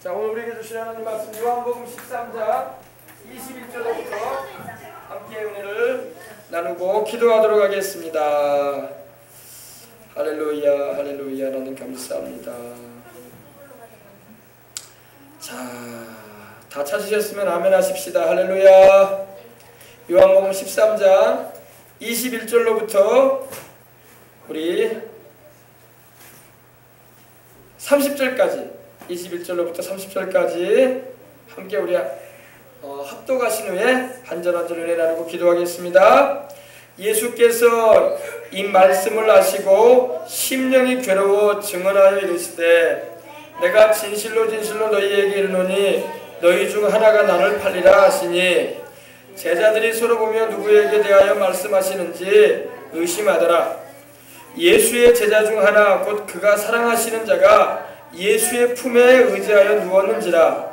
자, 오늘 우리에게 주신 하나님 말씀 요한복음 13장 21절부터 함께 은혜를 나누고 기도하도록 하겠습니다. 할렐루야, 할렐루야. 하나님 감사합니다. 자, 다 찾으셨으면 아멘 하십시다. 할렐루야. 요한복음 13장 21절로부터 우리 30절까지 21절로부터 30절까지 함께 우리 합독하신 후에 한 절 한 절 은혜 나누고 기도하겠습니다. 예수께서 이 말씀을 하시고 심령이 괴로워 증언하여 이르시되 내가 진실로 진실로 너희에게 이르노니 너희 중 하나가 나를 팔리라 하시니 제자들이 서로 보며 누구에게 대하여 말씀하시는지 의심하더라. 예수의 제자 중 하나 곧 그가 사랑하시는 자가 예수의 품에 의지하여 누웠는지라.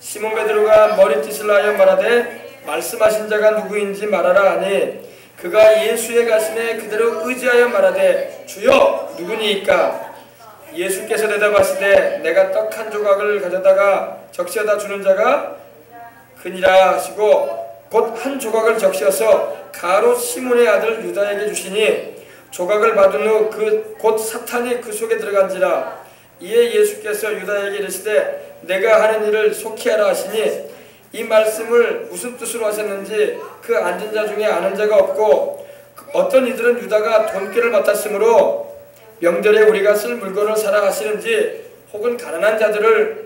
시몬 베드로가 머리짓을 하여 말하되 말씀하신 자가 누구인지 말하라 하니 그가 예수의 가슴에 그대로 의지하여 말하되 주여 누구니이까. 예수께서 대답하시되 내가 떡 한 조각을 가져다가 적셔다 주는 자가 그니라 하시고 곧 한 조각을 적셔서 가롯 시몬의 아들 유다에게 주시니 조각을 받은 후 곧 사탄이 그 속에 들어간지라. 이에 예수께서 유다에게 이르시되 내가 하는 일을 속히 하라 하시니 이 말씀을 무슨 뜻으로 하셨는지 그 앉은 자 중에 아는 자가 없고 어떤 이들은 유다가 돈꾀를 맡았으므로 명절에 우리가 쓸 물건을 사라 하시는지 혹은 가난한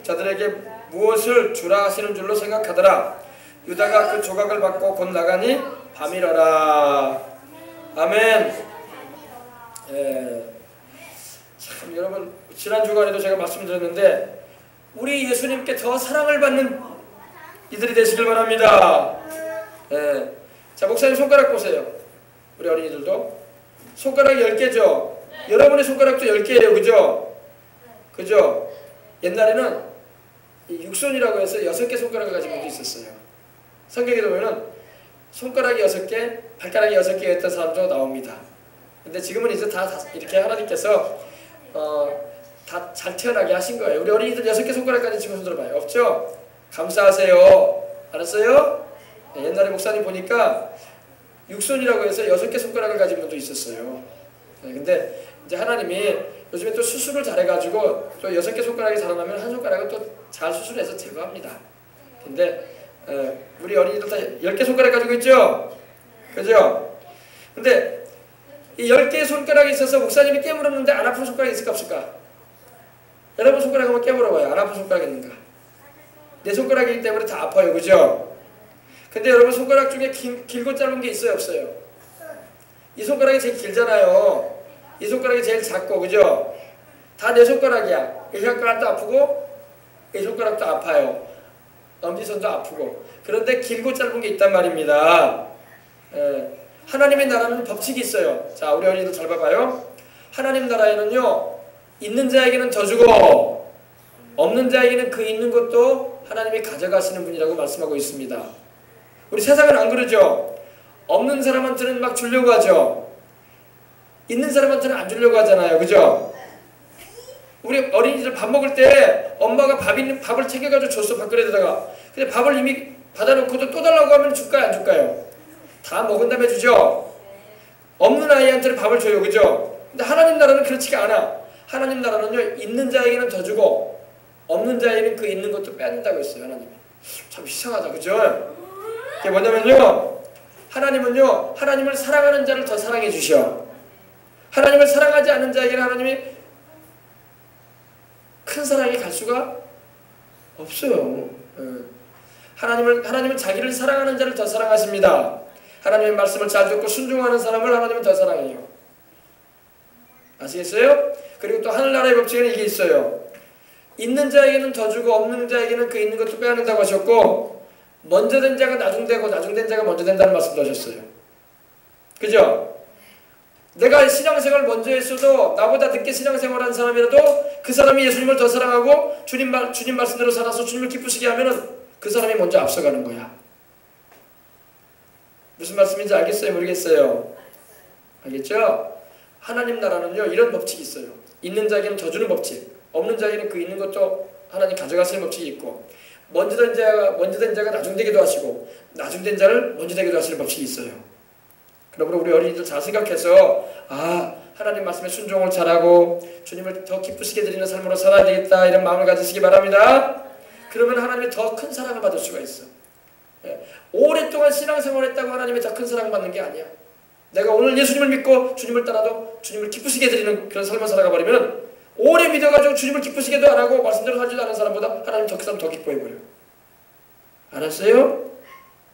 자들에게 무엇을 주라 하시는 줄로 생각하더라. 유다가 그 조각을 받고 곧 나가니 밤이러라. 아멘. 참 여러분, 지난 주간에도 제가 말씀드렸는데 우리 예수님께 더 사랑을 받는 이들이 되시길 바랍니다. 자, 목사님 손가락 보세요. 우리 어린이들도 손가락이 10개죠. 여러분의 손가락도 10개예요. 그죠? 그죠? 옛날에는 육손이라고 해서 6개 손가락을 가진 분도 있었어요. 성경에 보면은 손가락이 6개, 발가락이 6개였던 사람도 나옵니다. 근데 지금은 이제 다 이렇게 하나님께서 다 잘 태어나게 하신 거예요. 우리 어린이들 6개 손가락까지 지금 손 들어봐요. 없죠? 감사하세요. 알았어요? 네, 옛날에 목사님 보니까 육손이라고 해서 6개 손가락을 가진 분도 있었어요. 네, 근데 이제 하나님이 요즘에 또 수술을 잘해가지고 또 6개 손가락이 자라나면 한 손가락은 또 잘 수술해서 제거합니다. 근데 우리 어린이들 다 10개 손가락 가지고 있죠? 그죠? 근데 이 10개의 손가락이 있어서 목사님이 깨물었는데 안 아픈 손가락이 있을까 없을까? 여러분 손가락 한번 깨물어봐요. 안 아픈 손가락이 있는가? 내 손가락이기 때문에 다 아파요. 그죠? 근데 여러분 손가락 중에 길고 짧은 게 있어요? 없어요? 이 손가락이 제일 길잖아요. 이 손가락이 제일 작고, 그죠? 다 내 손가락이야. 이 손가락도 아프고 이 손가락도 아파요. 엄지손도 아프고. 그런데 길고 짧은 게 있단 말입니다. 하나님의 나라는 법칙이 있어요. 자, 우리 어린이들 잘 봐봐요. 하나님 나라에는요, 있는 자에게는 더 주고 없는 자에게는 그 있는 것도 하나님이 가져가시는 분이라고 말씀하고 있습니다. 우리 세상은 안 그러죠? 없는 사람한테는 막 주려고 하죠. 있는 사람한테는 안 주려고 하잖아요. 그죠? 우리 어린이들 밥 먹을 때 엄마가 밥을 챙겨가지고 줬어. 밥그릇에다가. 근데 밥을 이미 받아놓고도 또 달라고 하면 줄까요? 안 줄까요? 다 먹은 다음에 주죠? 없는 아이한테는 밥을 줘요. 그죠? 근데 하나님 나라는 그렇지가 않아. 하나님 나라는요, 있는 자에게는 더 주고 없는 자에게는 그 있는 것도 빼앗는다고 했어요. 하나님이. 참 이상하다. 그죠? 그게 뭐냐면요, 하나님은요, 하나님을 사랑하는 자를 더 사랑해 주셔. 하나님을 사랑하지 않는 자에게는 하나님이 큰 사랑이 갈 수가 없어요. 하나님은 자기를 사랑하는 자를 더 사랑하십니다. 하나님의 말씀을 잘 듣고 순종하는 사람을 하나님은 더 사랑해요. 아시겠어요? 그리고 또 하늘나라의 법칙에는 이게 있어요. 있는 자에게는 더 주고 없는 자에게는 그 있는 것도 빼앗는다고 하셨고, 먼저 된 자가 나중되고 나중된 자가 먼저 된다는 말씀도 하셨어요. 그죠? 내가 신앙생활 먼저 했어도 나보다 늦게 신앙생활한 사람이라도 그 사람이 예수님을 더 사랑하고 주님 말씀대로 살아서 주님을 기쁘시게 하면은 그 사람이 먼저 앞서가는 거야. 무슨 말씀인지 알겠어요? 모르겠어요? 알겠죠? 하나님 나라는요, 이런 법칙이 있어요. 있는 자에게는 더 주는 법칙, 없는 자에게는 그 있는 것도 하나님 가져가시는 법칙이 있고, 먼저 된 자가 나중 되기도 하시고, 나중 된 자를 먼저 되기도 하시는 법칙이 있어요. 그러므로 우리 어린이들 잘 생각해서, 하나님 말씀에 순종을 잘하고 주님을 더 기쁘시게 드리는 삶으로 살아야 되겠다, 이런 마음을 가지시기 바랍니다. 그러면 하나님의 더 큰 사랑을 받을 수가 있어. 오랫동안 신앙생활을 했다고 하나님의 더 큰 사랑을 받는 게 아니야. 내가 오늘 예수님을 믿고 주님을 따라도 주님을 기쁘시게 드리는 그런 삶을 살아가 버리면, 오래 믿어가지고 주님을 기쁘시게도 안 하고 말씀대로 살지도 않은 사람보다 하나님 그 사람 더 기뻐해버려. 알았어요?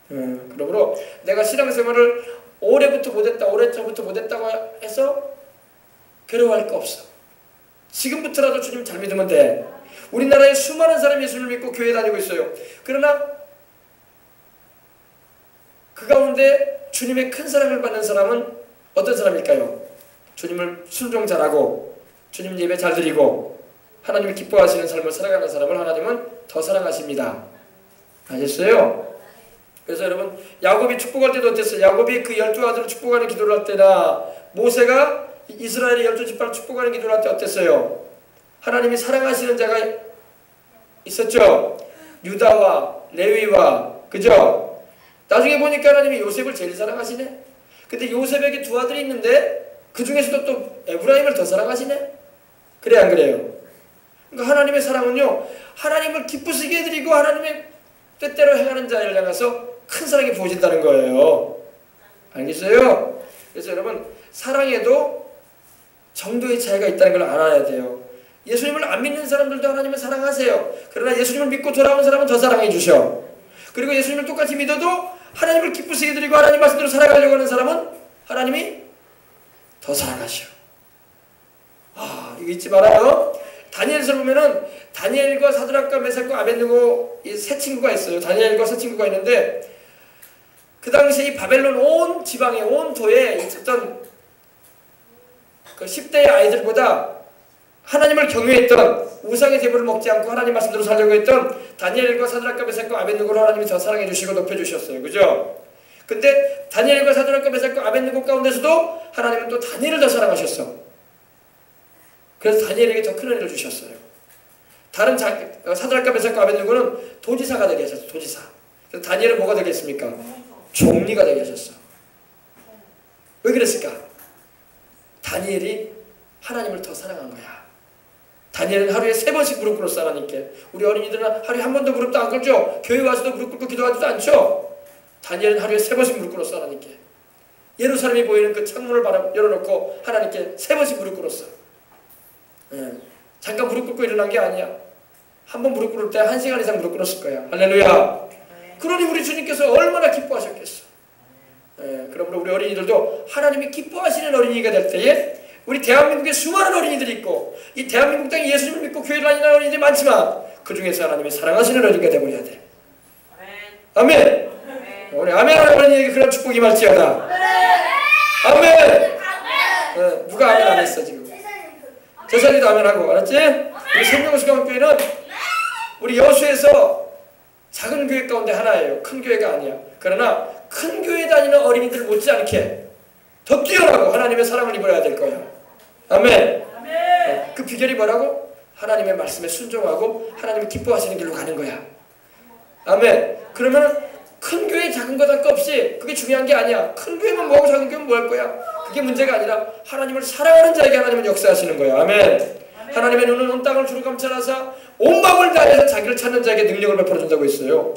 그러므로 내가 신앙생활을 올해부터 못했다, 올해부터 못했다고 해서 괴로워할 거 없어. 지금부터라도 주님 잘 믿으면 돼. 우리나라에 수많은 사람이 예수님을 믿고 교회 다니고 있어요. 그러나 그 가운데 주님의 큰 사랑을 받는 사람은 어떤 사람일까요? 주님을 순종 잘하고 주님 예배 잘 드리고 하나님을 기뻐하시는 삶을 살아가는 사람을 하나님은 더 사랑하십니다. 아셨어요? 그래서 여러분, 야곱이 축복할 때도 어땠어요? 야곱이 그 12아들을 축복하는 기도를 할 때나 모세가 이스라엘의 12지파를 축복하는 기도를 할 때 어땠어요? 하나님이 사랑하시는 자가 있었죠? 유다와 레위와, 그죠? 나중에 보니까 하나님이 요셉을 제일 사랑하시네. 근데 요셉에게 두 아들이 있는데 그 중에서도 또 에브라임을 더 사랑하시네. 그래 안 그래요? 그러니까 하나님의 사랑은요, 하나님을 기쁘시게 해드리고 하나님의 뜻대로 행하는 자를 향해서 큰 사랑이 부어진다는 거예요. 알겠어요? 그래서 여러분, 사랑에도 정도의 차이가 있다는 걸 알아야 돼요. 예수님을 안 믿는 사람들도 하나님을 사랑하세요. 그러나 예수님을 믿고 돌아온 사람은 더 사랑해 주셔. 그리고 예수님을 똑같이 믿어도 하나님을 기쁘시게 드리고 하나님 말씀대로 살아가려고 하는 사람은 하나님이 더 사랑하셔. 이거 잊지 말아요. 다니엘서 보면은 다니엘과 사드락과 메삭과 아벳느고 이 세 친구가 있어요. 다니엘과 세 친구가 있는데, 그 당시에 이 바벨론 온 지방에, 온 도에 있었던 그 10대의 아이들보다 하나님을 경외했던, 우상의 제물을 먹지 않고 하나님 말씀대로 살려고 했던 다니엘과 사드락과 메삭과 아벳느고를 하나님이 더 사랑해 주시고 높여 주셨어요. 그죠? 근데 다니엘과 사드락과 메삭과 아벳느고 가운데서도 하나님은 또 다니엘을 더 사랑하셨어. 그래서 다니엘에게 더 큰 은혜를 주셨어요. 다른 사드락과 메삭과 아벳느고는 도지사가 되게 하셨어. 도지사. 그래서 다니엘은 뭐가 되겠습니까? 총리가 되게 하셨어. 왜 그랬을까? 다니엘이 하나님을 더 사랑한 거야. 다니엘은 하루에 3번씩 무릎 꿇었어, 하나님께. 우리 어린이들은 하루에 한 번도 무릎도 안 꿇죠? 교회 와서도 무릎 꿇고 기도하지도 않죠? 다니엘은 하루에 3번씩 무릎 꿇었어, 하나님께. 예루살렘이 보이는 그 창문을 열어놓고 하나님께 3번씩 무릎 꿇었어. 잠깐 무릎 꿇고 일어난 게 아니야. 한 번 무릎 꿇을 때 1시간 이상 무릎 꿇었을 거야. 할렐루야. 그러니 우리 주님께서 얼마나 기뻐하셨겠어. 그러므로 우리 어린이들도 하나님이 기뻐하시는 어린이가 될 때에, 우리 대한민국에 수많은 어린이들이 있고 이 대한민국 땅에 예수님을 믿고 교회를 다니는 어린이들이 많지만 그 중에서 하나님이 사랑하시는 어린이가 되어버려야 돼. 아멘. 우리 아멘 하는 어린이에게 그런 축복이 말지어다. 아멘. 누가 아멘 안 했어 지금? 재산이도 아멘 하고, 알았지? 우리 생명수강교회는 우리 여수에서 작은 교회 가운데 하나예요. 큰 교회가 아니야. 그러나 큰 교회 다니는 어린이들 못지않게 더 뛰어나고 하나님의 사랑을 입어야 될 거야. 아멘. 그 비결이 뭐라고? 하나님의 말씀에 순종하고 하나님이 기뻐하시는 길로 가는 거야. 아멘. 그러면 큰 교회 작은 거 할 거 없이 그게 중요한 게 아니야. 큰 교회만 뭐하고 작은 교회만 뭐 할 거야. 그게 문제가 아니라 하나님을 사랑하는 자에게 하나님은 역사하시는 거야. 아멘. 하나님의 눈은 온 땅을 주로 감찰하사 온 마음을 다해서 자기를 찾는 자에게 능력을 베풀어준다고 했어요.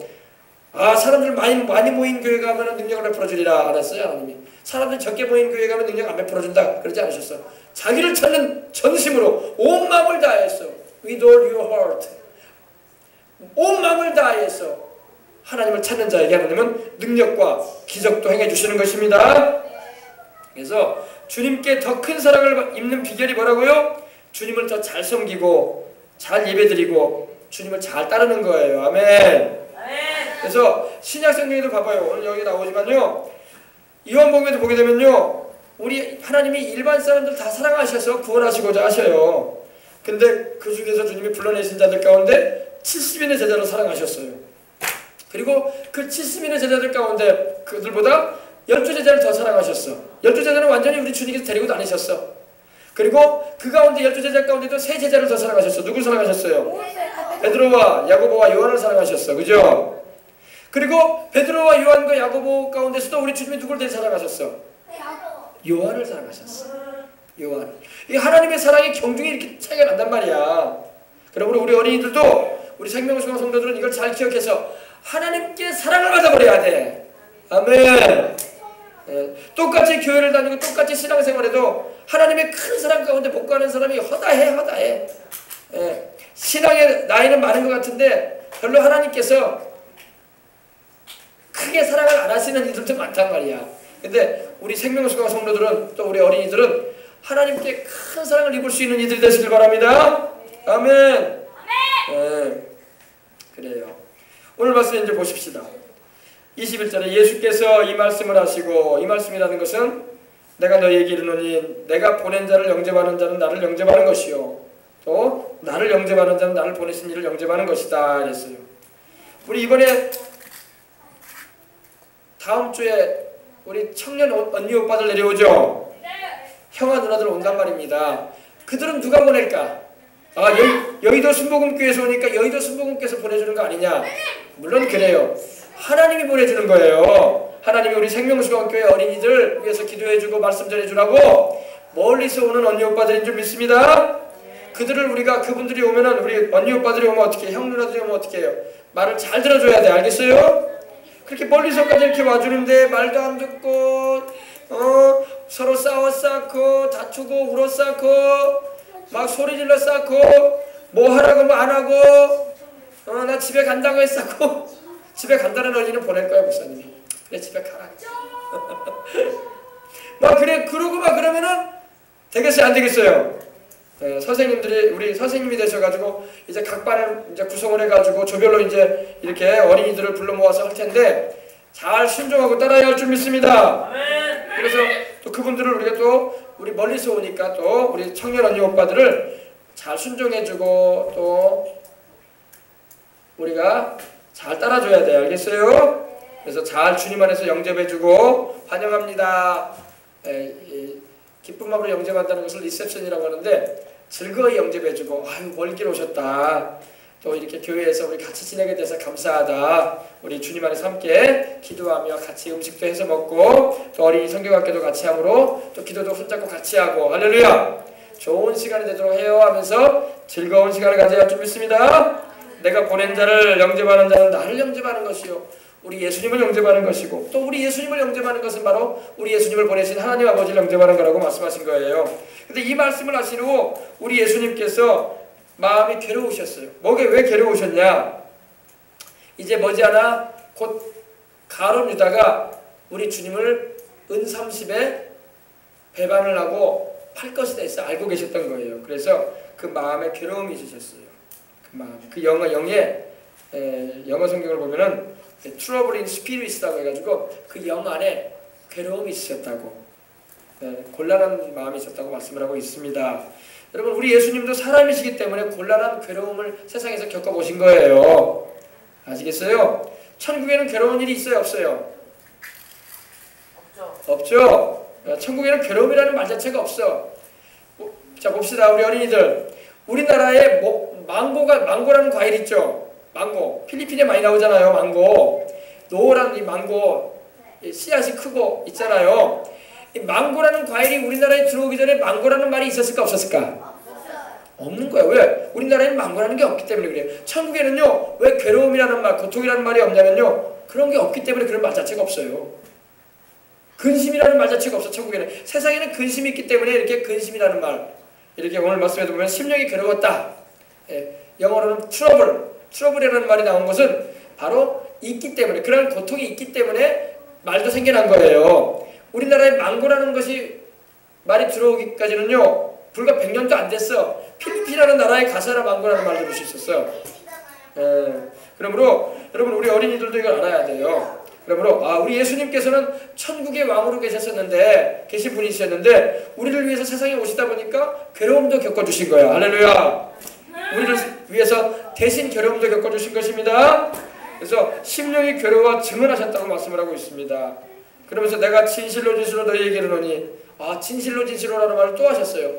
사람들 많이 모인 교회 가면 능력을 베풀어주리라 알았어요, 하나님이. 사람들 적게 모인 교회 가면 능력 안 베풀어준다 그러지 않으셨어. 자기를 찾는 전심으로 온 마음을 다해서, with all your heart, 온 마음을 다해서 하나님을 찾는 자에게 하나님은 능력과 기적도 행해 주시는 것입니다. 그래서 주님께 더 큰 사랑을 입는 비결이 뭐라고요? 주님을 더 잘 섬기고 잘 예배드리고 주님을 잘 따르는 거예요. 아멘. 그래서 신약성경에도 봐봐요. 오늘 여기 나오지만요, 요한복음에도 보게 되면요, 우리 하나님이 일반 사람들 다 사랑하셔서 구원하시고자 하셔요. 근데 그 중에서 주님이 불러내신 자들 가운데 70인의 제자를 사랑하셨어요. 그리고 그 70인의 제자들 가운데 그들보다 12제자를 더 사랑하셨어. 12제자는 완전히 우리 주님께서 데리고 다니셨어. 그리고 그 가운데 12제자 가운데도 세 제자를 더 사랑하셨어. 누구 사랑하셨어요? 베드로와 야고보와 요한을 사랑하셨어. 그죠? 그리고 베드로와 요한과 야고보 가운데서도 우리 주님이 누구를 더 사랑하셨어? 요한을 사랑하셨어. 요한. 이 하나님의 사랑이 경중이 이렇게 차이가 난단 말이야. 그러므로 우리 어린이들도 우리 생명수강 성도들은 이걸 잘 기억해서 하나님께 사랑을 받아버려야 돼. 아멘. 똑같이 교회를 다니고 똑같이 신앙생활해도 하나님의 큰 사랑 가운데 못 가는 사람이 허다해. 신앙의 나이는 많은 것 같은데 별로 하나님께서 크게 사랑을 안 하시는 이들도 많단 말이야. 근데 우리 생명수강 성도들은 또 우리 어린이들은 하나님께 큰 사랑을 입을 수 있는 이들이 되시길 바랍니다. 아멘. 그래요. 오늘 말씀 이제 보십시다. 21절에 예수께서 이 말씀을 하시고, 이 말씀이라는 것은 내가 너희에게 이르노니 내가 보낸 자를 영접하는 자는 나를 영접하는 것이요 또 나를 영접하는 자는 나를 보내신 이를 영접하는 것이다 그랬어요. 우리 이번에 다음 주에 우리 청년 언니 오빠들 내려오죠? 형아 누나들 온단 말입니다. 그들은 누가 보낼까? 여의도 순복음교회에서 오니까 여의도 순복음교회에서 보내주는 거 아니냐? 물론 그래요. 하나님이 보내주는 거예요. 하나님이 우리 생명수강교회 어린이들 위해서 기도해주고 말씀 전해주라고 멀리서 오는 언니 오빠들인 줄 믿습니다. 그들을 우리가 그분들이 오면은 우리 언니 오빠들이 오면 어떻게 형 누나들이 오면 어떻게 해요? 말을 잘 들어줘야 돼. 알겠어요? 그렇게 멀리서까지 이렇게 와주는데 말도 안 듣고 서로 싸워 쌓고 다투고 울어 쌓고 막 소리 질러 쌓고 뭐 하라고 뭐 안 하고 나 집에 간다고 했었고 집에 간다는 어린이는 보낼 거야 목사님이. 그래 집에 가라. 막 그래 그러고 막 그러면은 되겠어요 안 되겠어요? 선생님들이 우리 선생님이 되셔가지고 이제 각 반을 이제 구성을 해가지고 조별로 이제 이렇게 어린이들을 불러 모아서 할 텐데 잘 순종하고 따라야 할 줄 믿습니다. 그래서 또 그분들을 우리가 또 우리 멀리서 오니까 또 우리 청년 언니 오빠들을 잘 순종해주고 또 우리가 잘 따라줘야 돼요. 알겠어요? 그래서 잘 주님 안에서 영접해주고 환영합니다. 기쁜 마음으로 영접한다는 것을 리셉션이라고 하는데 즐거이 영접해주고 아유 멀길 오셨다. 또 이렇게 교회에서 우리 같이 지내게 돼서 감사하다. 우리 주님 안에서 함께 기도하며 같이 음식도 해서 먹고 또 어린이 성경학교도 같이 함으로 또 기도도 손잡고 같이 하고 할렐루야. 좋은 시간이 되도록 해요 하면서 즐거운 시간을 가져야 할 줄 믿습니다. 내가 보낸 자를 영접하는 자는 나를 영접하는 것이요 우리 예수님을 영접하는 것이고 또 우리 예수님을 영접하는 것은 바로 우리 예수님을 보내신 하나님 아버지를 영접하는 거라고 말씀하신 거예요. 근데 이 말씀을 하시고 우리 예수님께서 마음이 괴로우셨어요. 왜 괴로우셨냐? 이제 머지않아 곧 가룟 유다가 우리 주님을 은30에 배반을 하고 팔 것이다 해서 알고 계셨던 거예요. 그래서 그 마음에 괴로움이 있으셨어요. 그 마음, 그 영어 성경을 보면은 trouble in spirit이라고 해가지고 그 영 안에 괴로움이 있으셨다고, 곤란한 마음이 있었다고 말씀을 하고 있습니다. 여러분 우리 예수님도 사람이시기 때문에 곤란한 괴로움을 세상에서 겪어보신 거예요. 아시겠어요? 천국에는 괴로운 일이 있어요? 없어요? 없죠. 천국에는 괴로움이라는 말 자체가 없어. 자 봅시다. 우리 어린이들, 우리나라에 망고라는 과일 있죠? 망고. 필리핀에 많이 나오잖아요. 망고. 노란 이 망고 씨앗이 크고 있잖아요. 이 망고라는 과일이 우리나라에 들어오기 전에 망고라는 말이 있었을까 없었을까? 없는 거예요. 왜? 우리나라에는 망고라는 게 없기 때문에 그래요. 천국에는요 왜 괴로움이라는 말, 고통이라는 말이 없냐면요 그런 게 없기 때문에 그런 말 자체가 없어요. 근심이라는 말 자체가 없어. 천국에는. 세상에는 근심이 있기 때문에 이렇게 근심이라는 말, 이렇게 오늘 말씀에도 보면 심령이 괴로웠다. 영어로는 트러블이라는 말이 나온 것은 바로 있기 때문에, 그런 고통이 있기 때문에 말도 생겨난 거예요. 우리나라에 망고라는 것이 말이 들어오기까지는요 불과 100년도 안 됐어. 필리핀이라는 나라에 가서라 망고라는 말 들을 수 있었어. 그러므로 여러분 우리 어린이들도 이걸 알아야 돼요. 그러므로 우리 예수님께서는 천국의 왕으로 계신 분이셨는데 우리를 위해서 세상에 오시다 보니까 괴로움도 겪어주신 거야. 할렐루야. 우리를 위해서 대신 괴로움도 겪어주신 것입니다. 그래서 심령이 괴로워 증언하셨다고 말씀을 하고 있습니다. 그러면서 내가 진실로 너희에게 이르노니, 진실로라는 말을 또 하셨어요.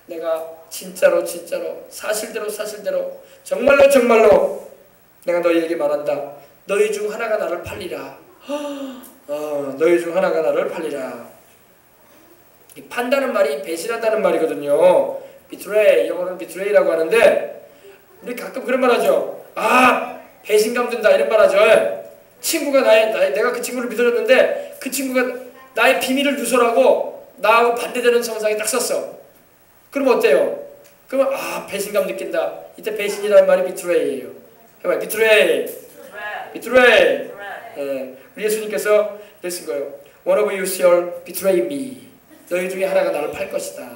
내가 진짜로 사실대로 정말로 내가 너희에게 말한다. 너희 중 하나가 나를 팔리라. 너희 중 하나가 나를 팔리라. 이 판다는 말이 배신한다는 말이거든요. betray, 영어로는 betray라고 하는데 우리 가끔 그런 말 하죠. 배신감 든다 이런 말 하죠. 친구가 내가 그 친구를 믿어줬는데 그 친구가 나의 비밀을 누설하고 나하고 반대되는 성상에 딱 섰어. 그럼 어때요? 그러면 배신감 느낀다. 이때 배신이라는 말이 betray예요. 해봐요. betray. 우리 예수님께서 이러신 거예요. One of you shall betray me. 너희 중에 하나가 나를 팔 것이다.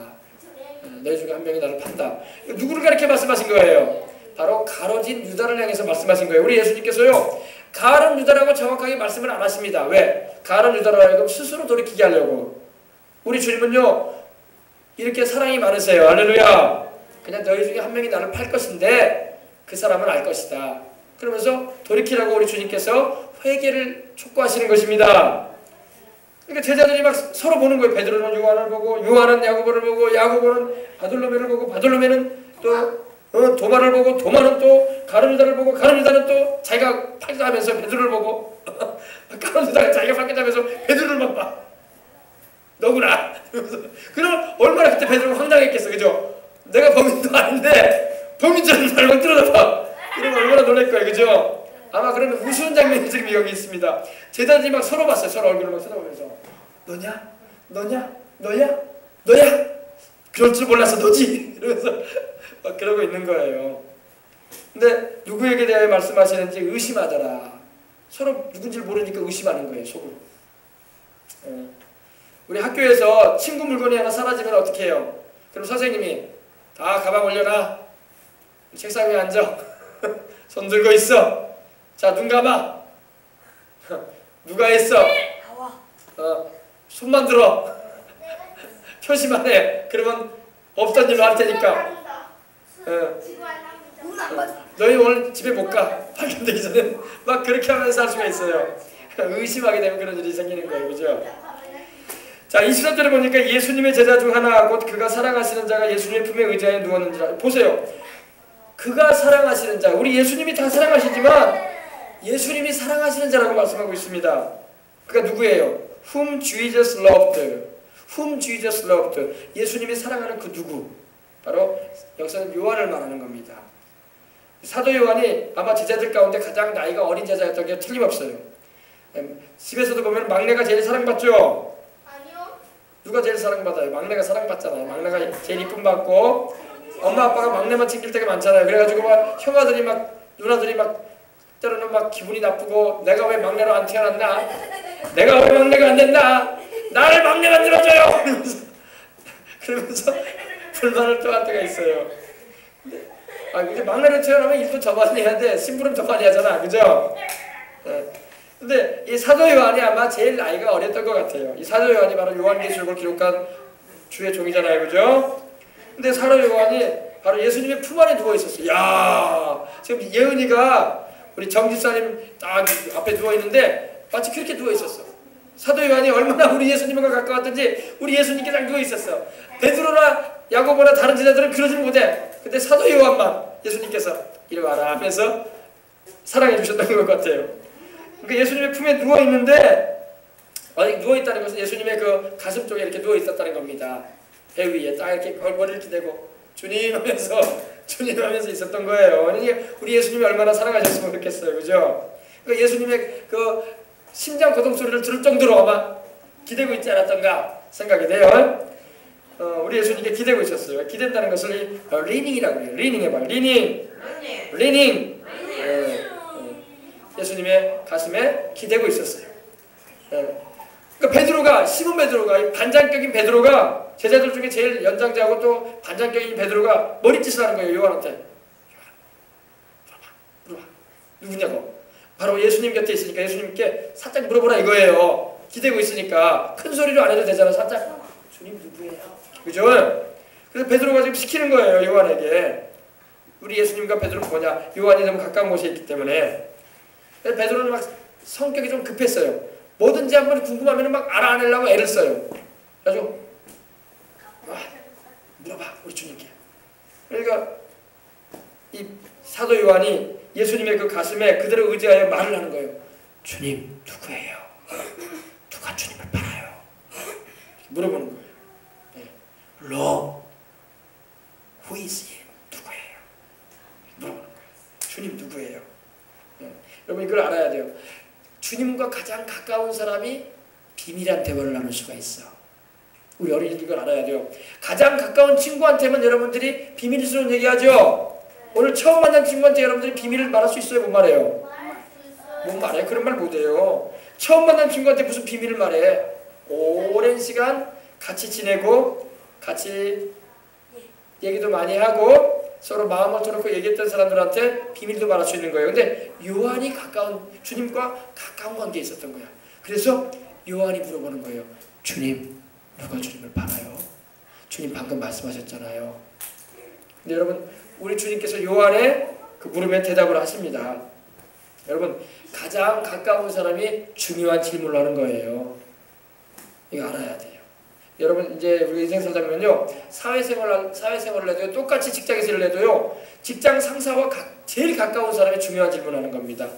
너희 중에 한 명이 나를 판다. 누구를 가리켜 말씀하신 거예요? 바로 가로진 유다를 향해서 말씀하신 거예요. 우리 예수님께서요. 가론 유다라고 정확하게 말씀을 안 하십니다. 왜? 가론 유다로 하여금 스스로 돌이키게 하려고. 우리 주님은요. 이렇게 사랑이 많으세요. 할렐루야. 그냥 너희 중에 한 명이 나를 팔 것인데 그 사람은 알 것이다. 그러면서 돌이키라고 우리 주님께서 회개를 촉구하시는 것입니다. 그러니까 제자들이 막 서로 보는 거예요. 베드로는 요한을 보고 요한은 야고보를 보고 야고보는 바돌로메를 보고 바돌로메는 또 도마를 보고 도마는 또 가룟 유다를 보고 가룟 유다는 또 자기가 팔자 하면서 베드로를 보고 가룟 유다가 자기가 팔자 하면서 베드로를 막 봐. 너구나. 그럼 얼마나 그때 베드로가 황당했겠어. 그죠? 내가 범인도 아닌데 범인처럼 날 막 들여다봐. 그러면 얼마나 놀랄 거예요. 그죠? 아마 그러면 우스운 장면이 지금 여기 있습니다. 제자들이 막 서로 봤어요. 서로 얼굴을 막 쳐다보면서 너냐? 너야? 그럴 줄 몰랐어. 너지? 이러면서 막 그러고 있는 거예요. 근데 누구에게 대하여 말씀하시는지 의심하더라. 서로 누군지를 모르니까 의심하는 거예요. 속으로. 우리 학교에서 친구 물건이 하나 사라지면 어떻게 해요? 그럼 선생님이 다 가방 올려놔. 책상 위에 앉아. 손 들고 있어. 자, 눈 감아. 누가 했어? 손만 들어. 표시만 해. 그러면 없던 일로 할 테니까. 너희 오늘 집에 못 가. 발견되기 전에 막 그렇게 하면서 할 수가 있어요. 의심하게 되면 그런 일이 생기는 거예요. 그죠? 자, 23절에 보니까 예수님의 제자 중 하나 곧 그가 사랑하시는 자가 예수님의 품에 의지하여 누웠는지라. 보세요. 그가 사랑하시는 자. 우리 예수님이 다 사랑하시지만 예수님이 사랑하시는 자라고 말씀하고 있습니다. 그가 누구예요? Whom Jesus loved. Whom Jesus loved. 예수님이 사랑하는 그 누구? 바로 여기서는 요한을 말하는 겁니다. 사도 요한이 아마 제자들 가운데 가장 나이가 어린 제자였던 게 틀림없어요. 집에서도 보면 막내가 제일 사랑받죠? 아니요. 누가 제일 사랑받아요? 막내가 사랑받잖아요. 막내가 제일 이쁨 받고 엄마 아빠가 막내만 챙길 때가 많잖아요. 그래가지고 막 형아들이 막 누나들이 막 때로는 막 기분이 나쁘고 내가 왜 막내로 안 태어났나? 내가 왜 막내가 안 됐나? 나를 막내 만들어줘요! 그러면서 불만을 토할 때가 있어요. 이제 막내로 태어나면 일도 더 많이 해야 돼. 심부름 더 많이 하잖아. 그죠? 근데 이 사도 요한이 아마 제일 나이가 어렸던 것 같아요. 이 사도 요한이 바로 요한계시록을 기록한 주의 종이잖아요. 그죠? 근데 사도 요한이 바로 예수님의 품 안에 누워 있었어요. 야, 지금 예은이가 우리 정집사님 딱 앞에 누워 있는데 마치 그렇게 누워 있었어. 사도 요한이 얼마나 우리 예수님과 가까웠던지 우리 예수님께 딱 누워 있었어. 베드로나 야고보나 다른 제자들은 그러지 못해. 근데 사도 요한만 예수님께서 이리 와라 하면서 사랑해 주셨던 것 같아요. 그러니까 예수님의 품에 누워 있는데 누워 있다는 것은 예수님의 그 가슴 쪽에 이렇게 누워 있었다는 겁니다. 배 위에 딱 이렇게 머리를 이렇게 대고 주님 하면서 있었던 거예요. 우리 예수님이 얼마나 사랑하셨으면 그렇겠어요. 그죠? 그러니까 예수님의 그 심장 고동 소리를 들을 정도로 아마 기대고 있지 않았던가 생각이 돼요. 우리 예수님께 기대고 있었어요. 기댄다는 것을 리닝이라고 해요. 리닝 해봐요. 리닝. 예수님의 가슴에 기대고 있었어요. 그러니까 시몬 베드로가 반장격인 베드로가 제자들 중에 제일 연장자고 또 반장격인 베드로가 머리짓을 하는 거예요. 요한한테. 물어봐. 누구냐고. 바로 예수님 곁에 있으니까 예수님께 살짝 물어보라 이거예요. 기대고 있으니까 큰 소리로 안 해도 되잖아. 살짝 주님 누구예요? 그죠? 그래서 베드로가 지금 시키는 거예요. 요한에게. 우리 예수님과 베드로는 뭐냐? 요한이 너무 가까운 곳에 있기 때문에. 그래서 베드로는 막 성격이 좀 급했어요. 뭐든지 한번 궁금하면 막 알아내려고 애를 써요. 그래가지고 물어봐 우리 주님께. 그러니까 이 사도 요한이 예수님의 그 가슴에 그대로 의지하여 말을 하는 거예요. 주님 누구예요? 누가 주님을 팔아요? 물어보는 거예요. 네. Lord, who is he? 누구예요? 물어보는 거예요. 주님 누구예요? 네. 여러분 이걸 알아야 돼요. 주님과 가장 가까운 사람이 비밀한 대화를 나눌 수가 있어. 우리 어린이들 이걸 알아야 돼요. 가장 가까운 친구한테만 여러분들이 비밀스러운 얘기하죠. 오늘 처음 만난 친구한테 여러분들이 비밀을 말할 수 있어요? 못 말해요? 못 말해? 그런 말 못해요. 처음 만난 친구한테 무슨 비밀을 말해? 오랜 시간 같이 지내고 같이 얘기도 많이 하고 서로 마음을 터놓고 얘기했던 사람들한테 비밀도 말할 수 있는 거예요. 근데 요한이 주님과 가까운 관계에 있었던 거야. 그래서 요한이 물어보는 거예요. 주님, 누가 주님을 팔아요? 주님 방금 말씀하셨잖아요. 근데 여러분, 우리 주님께서 요한의 그 물음에 대답을 하십니다. 여러분, 가장 가까운 사람이 중요한 질문을 하는 거예요. 이거 알아야 돼요. 여러분, 이제 우리 인생 살다 보면요, 사회생활을 해도 똑같이 직장에서 일을 해도요, 직장 상사와 제일 가까운 사람이 중요한 질문을 하는 겁니다.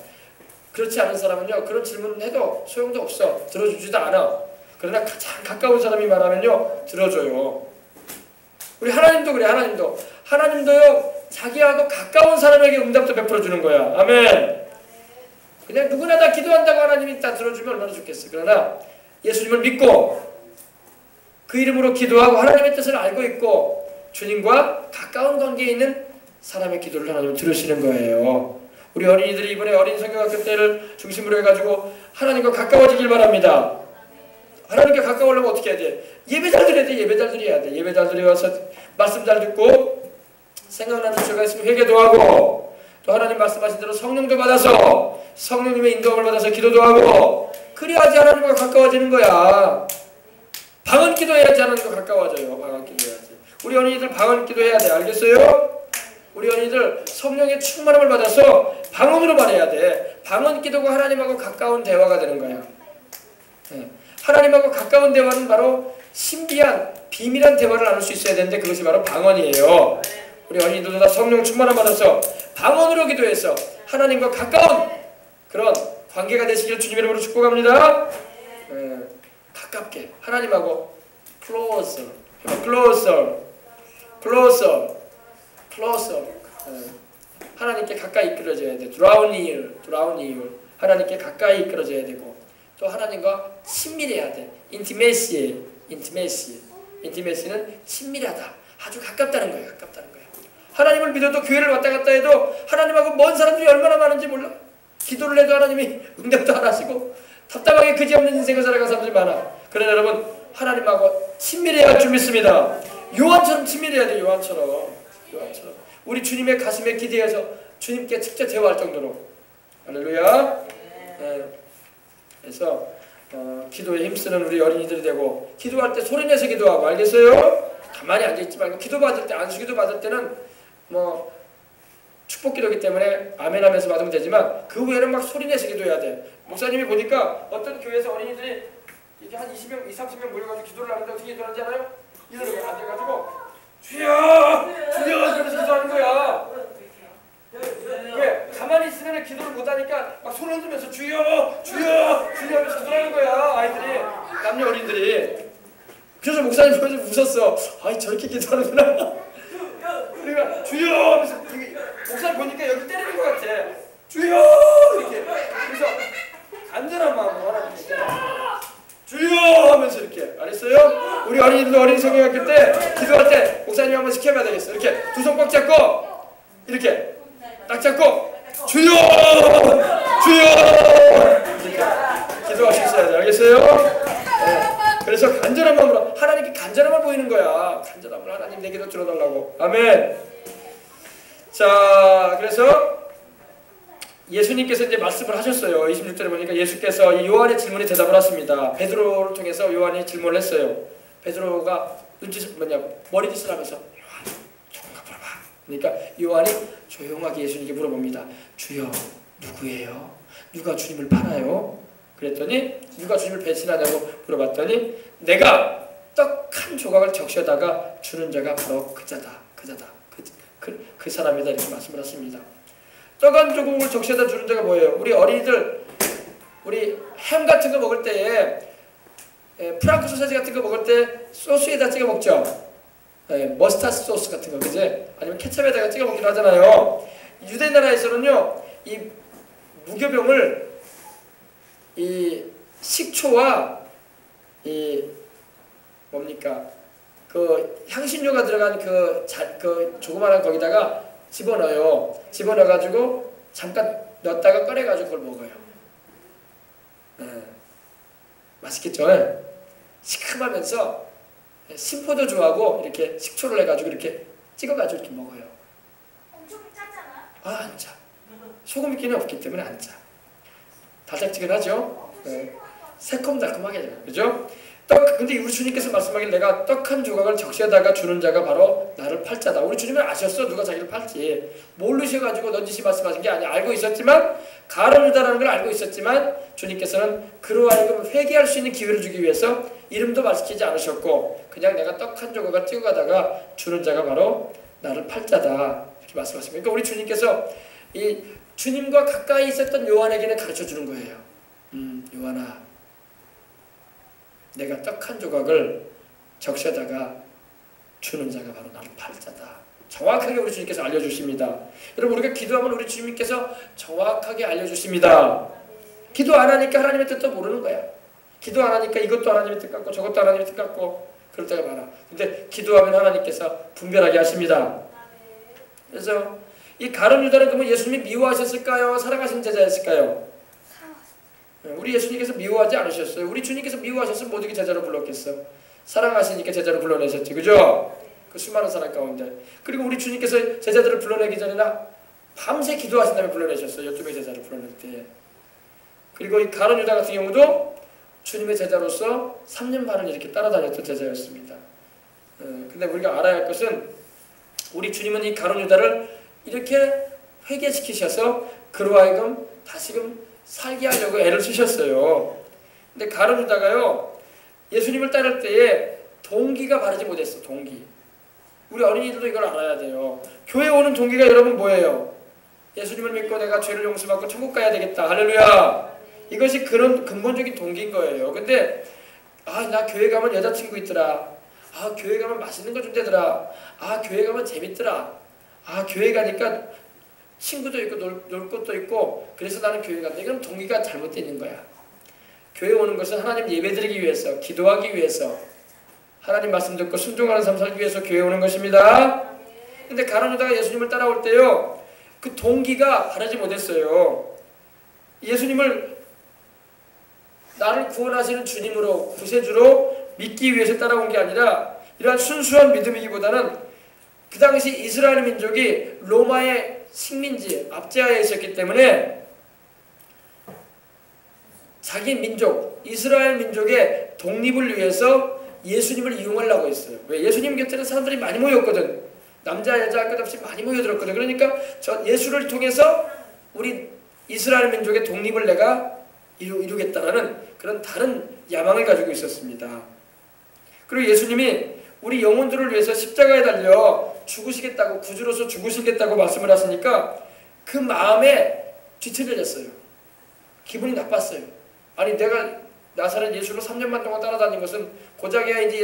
그렇지 않은 사람은요, 그런 질문을 해도 소용도 없어. 들어주지도 않아. 그러나 가장 가까운 사람이 말하면요, 들어줘요. 우리 하나님도 그래. 하나님도요, 자기하고 가까운 사람에게 응답도 베풀어 주는 거야. 아멘. 그냥 누구나 다 기도한다고 하나님이 다 들어주면 얼마나 좋겠어. 그러나 예수님을 믿고 그 이름으로 기도하고 하나님의 뜻을 알고 있고 주님과 가까운 관계에 있는 사람의 기도를 하나님은 들으시는 거예요. 우리 어린이들이 이번에 어린 성경학교 때를 중심으로 해가지고 하나님과 가까워지길 바랍니다. 하나님께 가까우려면 어떻게 해야 돼? 예배 잘 드려야 돼. 예배 잘 드려야 돼. 예배 잘 드려서 말씀 잘 듣고 생각나는 죄가 있으면 회개도 하고 또 하나님 말씀하신 대로 성령도 받아서 성령님의 인도함을 받아서 기도도 하고 그래야지 하나님과 가까워지는 거야. 방언 기도해야지 하나님과 가까워져요. 방언 기도해야지. 우리 어린이들 방언 기도해야 돼. 알겠어요? 우리 어린이들 성령의 충만함을 받아서 방언으로 말해야 돼. 방언 기도가 하나님하고 가까운 대화가 되는 거야. 네. 하나님하고 가까운 대화는 바로 신비한 비밀한 대화를 나눌 수 있어야 되는데 그것이 바로 방언이에요. 우리 어린이들도 다 성령 충만함 받아서 방언으로 기도해서 하나님과 가까운 그런 관계가 되시길 주님 이름으로 축복합니다. 가깝게 하나님하고 closer. 하나님께 가까이 이끌어져야 돼. draw near. 하나님께 가까이 이끌어져야 되고 또 하나님과 친밀해야 돼. intimacy는 친밀하다. 아주 가깝다는 거예요. 하나님을 믿어도 교회를 왔다 갔다 해도 하나님하고 먼 사람들이 얼마나 많은지 몰라. 기도를 해도 하나님이 응답도 안 하시고 답답하게 그지없는 인생을 살아가는 사람들이 많아. 그러나 여러분 하나님하고 친밀해야 할 줄 믿습니다. 요한처럼 친밀해야 돼. 요한처럼 우리 주님의 가슴에 기대어서 주님께 직접 대화할 정도로. 할렐루야. 그래서 기도에 힘쓰는 우리 어린이들이 되고 기도할 때 소리내서 기도하고 알겠어요? 가만히 앉아있지 말고 기도받을 때 안수기도 받을 때는 뭐 축복기도이기 때문에 아멘 하면서 받으면 되지만 그 후에는 막 소리내서 기도해야 돼. 목사님이 보니까 어떤 교회에서 어린이들이 이렇게 한 20명, 30명 모여가지고 기도를 하는데 어떻게 기도하는지 알아요? 이러고 앉아가지고 주여! 이러면서 기도하는 거야. 왜? 가만히 있으면 기도를 못하니까 막 손을 흔들면서 주여 하면서 기도하는 거야. 아이들이, 남녀 어린들이. 그래서 목사님 보면서 웃었어. 아이 저렇게 기도하는구나. 그러니까 주여 하면서 목사님 보니까 여기 때리는 것 같아. 주여! 이렇게. 그래서 간절한 마음으로 하나님께 주여! 하면서 이렇게. 알았어요? 우리 어린이들도 어린 성경학교 때 기도할 때 목사님 한번 시켜봐야 되겠어. 이렇게 두 손 꽉 잡고 이렇게 딱 잡고 주여! 이렇게 기도할 수 있어야 돼. 알겠어요? 네. 그래서 간절한 마음으로 하나님께 간절함을 보이는 거야. 간절함을 하나님 내 기도 들어달라고. 아멘. 자, 그래서 예수님께서 이제 말씀을 하셨어요. 26절에 보니까 예수께서 이 요한의 질문에 대답을 하십니다. 베드로를 통해서 요한이 질문을 했어요. 베드로가 머리짓을 하면서 요한, 조금만 물어봐. 그러니까 요한이 조용하게 예수님께 물어봅니다. 주여, 누구예요? 누가 주님을 팔아요? 그랬더니 누가 주님을 배신하냐고 물어봤더니 내가 떡 한 조각을 적셔다가 주는 자가 바로 그자다. 그 사람이다. 이렇게 말씀을 하십니다. 떡 한 조각을 적셔다 주는 자가 뭐예요? 우리 어린이들 우리 햄 같은 거 먹을 때에 프랑크 소세지 같은 거 먹을 때 소스에다 찍어 먹죠. 머스타드 소스 같은 거, 그제? 아니면 케첩에다가 찍어 먹기도 하잖아요. 유대 나라에서는요, 이 무교병을 이 식초와 이 뭡니까 그 향신료가 들어간 그 조그마한 거기다가 집어넣어요. 집어넣어가지고 잠깐 넣었다가 꺼내가지고 그걸 먹어요. 맛있겠죠? 시큼하면서 신포도주하고 이렇게 식초를 해가지고 이렇게 찍어가지고 이렇게 먹어요. 엄청 짜잖아. 안 짜. 소금기는 없기 때문에 안 짜. 달짝지근하죠? 새콤달콤하게, 그죠? 근데 우리 주님께서 말씀하길 내가 떡 한 조각을 적셔다가 주는 자가 바로 나를 팔자다. 우리 주님은 아셨어. 누가 자기를 팔지. 모르셔가지고 넌지시 말씀하신 게 아니야. 알고 있었지만, 가룟 유다라는 걸 알고 있었지만, 주님께서는 그로 하여금 회개할 수 있는 기회를 주기 위해서 이름도 말시키지 않으셨고, 그냥 내가 떡 한 조각을 찍어가다가 주는 자가 바로 나를 팔자다. 이렇게 말씀하십니다. 그러니까 우리 주님께서 이 주님과 가까이 있었던 요한에게는 가르쳐 주는 거예요. 요한아, 내가 떡 한 조각을 적셔다가 주는 자가 바로 나를 팔자다. 정확하게 우리 주님께서 알려주십니다. 여러분, 우리가 기도하면 우리 주님께서 정확하게 알려주십니다. 기도 안 하니까 하나님의 뜻도 모르는 거야. 기도 안 하니까 이것도 하나님의 뜻 같고 저것도 하나님의 뜻 같고 그럴 때가 많아. 근데 기도하면 하나님께서 분별하게 하십니다. 그래서 이 가룟 유다는 그러면 예수님이 미워하셨을까요? 사랑하신 제자였을까요? 우리 예수님께서 미워하지 않으셨어요. 우리 주님께서 미워하셨으면 못 이렇게 제자로 불렀겠어. 사랑하시니까 제자로 불러내셨지. 그죠? 그 수많은 사람 가운데. 그리고 우리 주님께서 제자들을 불러내기 전에나 밤새 기도하신 다음에 불러내셨어요. 12명의 제자를 불러낼 때. 그리고 이 가룟 유다 같은 경우도 주님의 제자로서 3년 반을 이렇게 따라다녔던 제자였습니다. 근데 우리가 알아야 할 것은 우리 주님은 이 가룟 유다를 이렇게 회개시키셔서 그로 하여금 다시금 살게 하려고 애를 쓰셨어요. 근데 가룟 유다가요, 예수님을 따를 때에 동기가 바르지 못했어. 동기. 우리 어린이들도 이걸 알아야 돼요. 교회 오는 동기가 여러분 뭐예요? 예수님을 믿고 내가 죄를 용서받고 천국 가야 되겠다. 할렐루야. 이것이 그런 근본적인 동기인 거예요. 근데 나 교회 가면 여자친구 있더라. 교회 가면 맛있는 거 준대더라. 교회 가면 재밌더라. 교회 가니까 친구도 있고 놀 것도 있고 그래서 나는 교회 간다. 이건 동기가 잘못되어 있는 거야. 교회 오는 것은 하나님 예배드리기 위해서, 기도하기 위해서, 하나님 말씀 듣고 순종하는 삶 살기 위해서 교회 오는 것입니다. 근데 가룟 유다가 예수님을 따라올 때요, 그 동기가 바르지 못했어요. 예수님을 나를 구원하시는 주님으로, 구세주로 믿기 위해서 따라온 게 아니라 이러한 순수한 믿음이기보다는 그 당시 이스라엘 민족이 로마의 식민지, 압제하에 있었기 때문에 자기 민족, 이스라엘 민족의 독립을 위해서 예수님을 이용하려고 했어요. 왜? 예수님 곁에는 사람들이 많이 모였거든. 남자, 여자 할 것 없이 많이 모여들었거든. 그러니까 저 예수를 통해서 우리 이스라엘 민족의 독립을 내가 이루겠다라는 그런 다른 야망을 가지고 있었습니다. 그리고 예수님이 우리 영혼들을 위해서 십자가에 달려 죽으시겠다고, 구주로서 죽으시겠다고 말씀을 하시니까 그 마음에 뒤틀려졌어요. 기분이 나빴어요. 아니 내가 나사렛 예수를 3년 반 동안 따라다닌 것은 고작이야 이제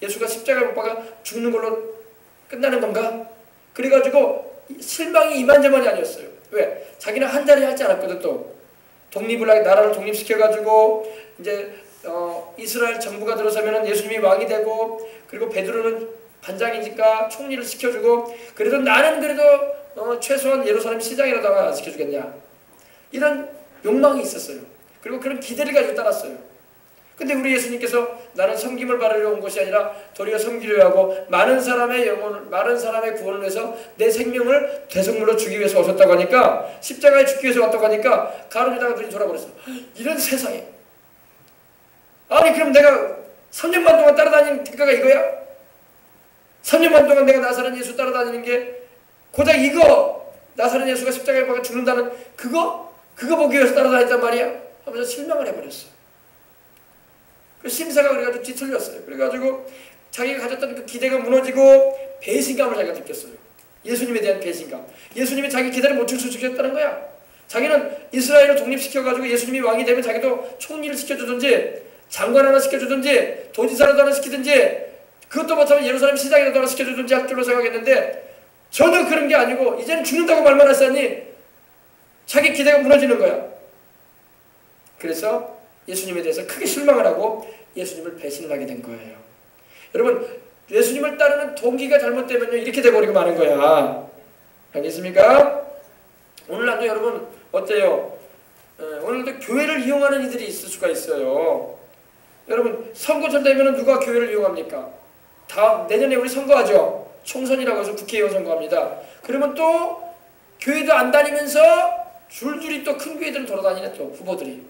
예수가 십자가에 못 박아 죽는 걸로 끝나는 건가? 그래가지고 실망이 이만저만이 아니었어요. 왜? 자기는 한 자리 할지 않았거든. 또 독립을 하게, 나라를 독립시켜가지고 이제 이스라엘 정부가 들어서면은 예수님이 왕이 되고, 그리고 베드로는 반장이니까 총리를 시켜주고, 그래도 나는 그래도 최소한 예루살렘 시장이라도 안 시켜주겠냐, 이런 욕망이 있었어요. 그리고 그런 기대를 가지고 따랐어요. 근데 우리 예수님께서 나는 섬김을 받으려 온 것이 아니라 도리어 섬기려 하고 많은 사람의 영혼을, 많은 사람의 구원을 위해서 내 생명을 대속물로 주기 위해서 오셨다고 하니까, 십자가에 죽기 위해서 왔다고 하니까 가룟 유다가 눈이 돌아버렸어. 이런 세상에, 아니 그럼 내가 3년 반 동안 따라다니는 대가가 이거야? 3년 반 동안 내가 나사렛 예수 따라다니는 게 고작 이거, 나사렛 예수가 십자가에 박아 죽는다는 그거 보기 위해서 따라다녔단 말이야? 하면서 실망을 해버렸어. 그 심사가 그래가지고 뒤틀렸어요. 그래가지고 자기가 가졌던 그 기대가 무너지고 배신감을 자기가 느꼈어요. 예수님에 대한 배신감. 예수님이 자기 기대를 못 충족시켰다는 거야. 자기는 이스라엘을 독립시켜가지고 예수님이 왕이 되면 자기도 총리를 시켜주든지 장관 하나 시켜주든지 도지사라도 하나 시키든지 그것도 못하면 예루살렘 시장이라도 하나 시켜주든지 할 줄로 생각했는데 전혀 그런 게 아니고 이제는 죽는다고 말만 하시니 자기 기대가 무너지는 거야. 그래서 예수님에 대해서 크게 실망을 하고 예수님을 배신을 하게 된 거예요. 여러분 예수님을 따르는 동기가 잘못되면요 이렇게 돼버리고 마는 거야. 알겠습니까? 오늘날도 여러분 어때요? 오늘도 교회를 이용하는 이들이 있을 수가 있어요. 여러분 선거철 되면 누가 교회를 이용합니까? 다음 내년에 우리 선거하죠. 총선이라고 해서 국회의원 선거합니다. 그러면 또 교회도 안 다니면서 줄줄이 또 큰 교회들은 돌아다니네. 또 후보들이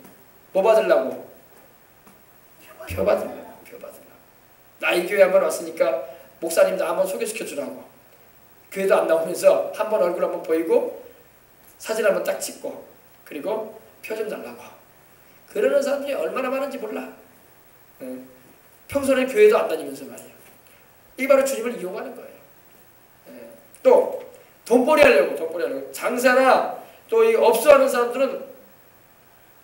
뭐 받으려고? 표 받으려고. 나 이 교회 한번 왔으니까 목사님도 한번 소개시켜주라고. 교회도 안 나오면서 한번 얼굴 한번 보이고 사진 한번 딱 찍고 그리고 표 좀 달라고. 그러는 사람들이 얼마나 많은지 몰라. 평소에 교회도 안 다니면서 말이야. 이게 바로 주님을 이용하는 거예요. 또 돈벌이 하려고 장사나 또 이 업소하는 사람들은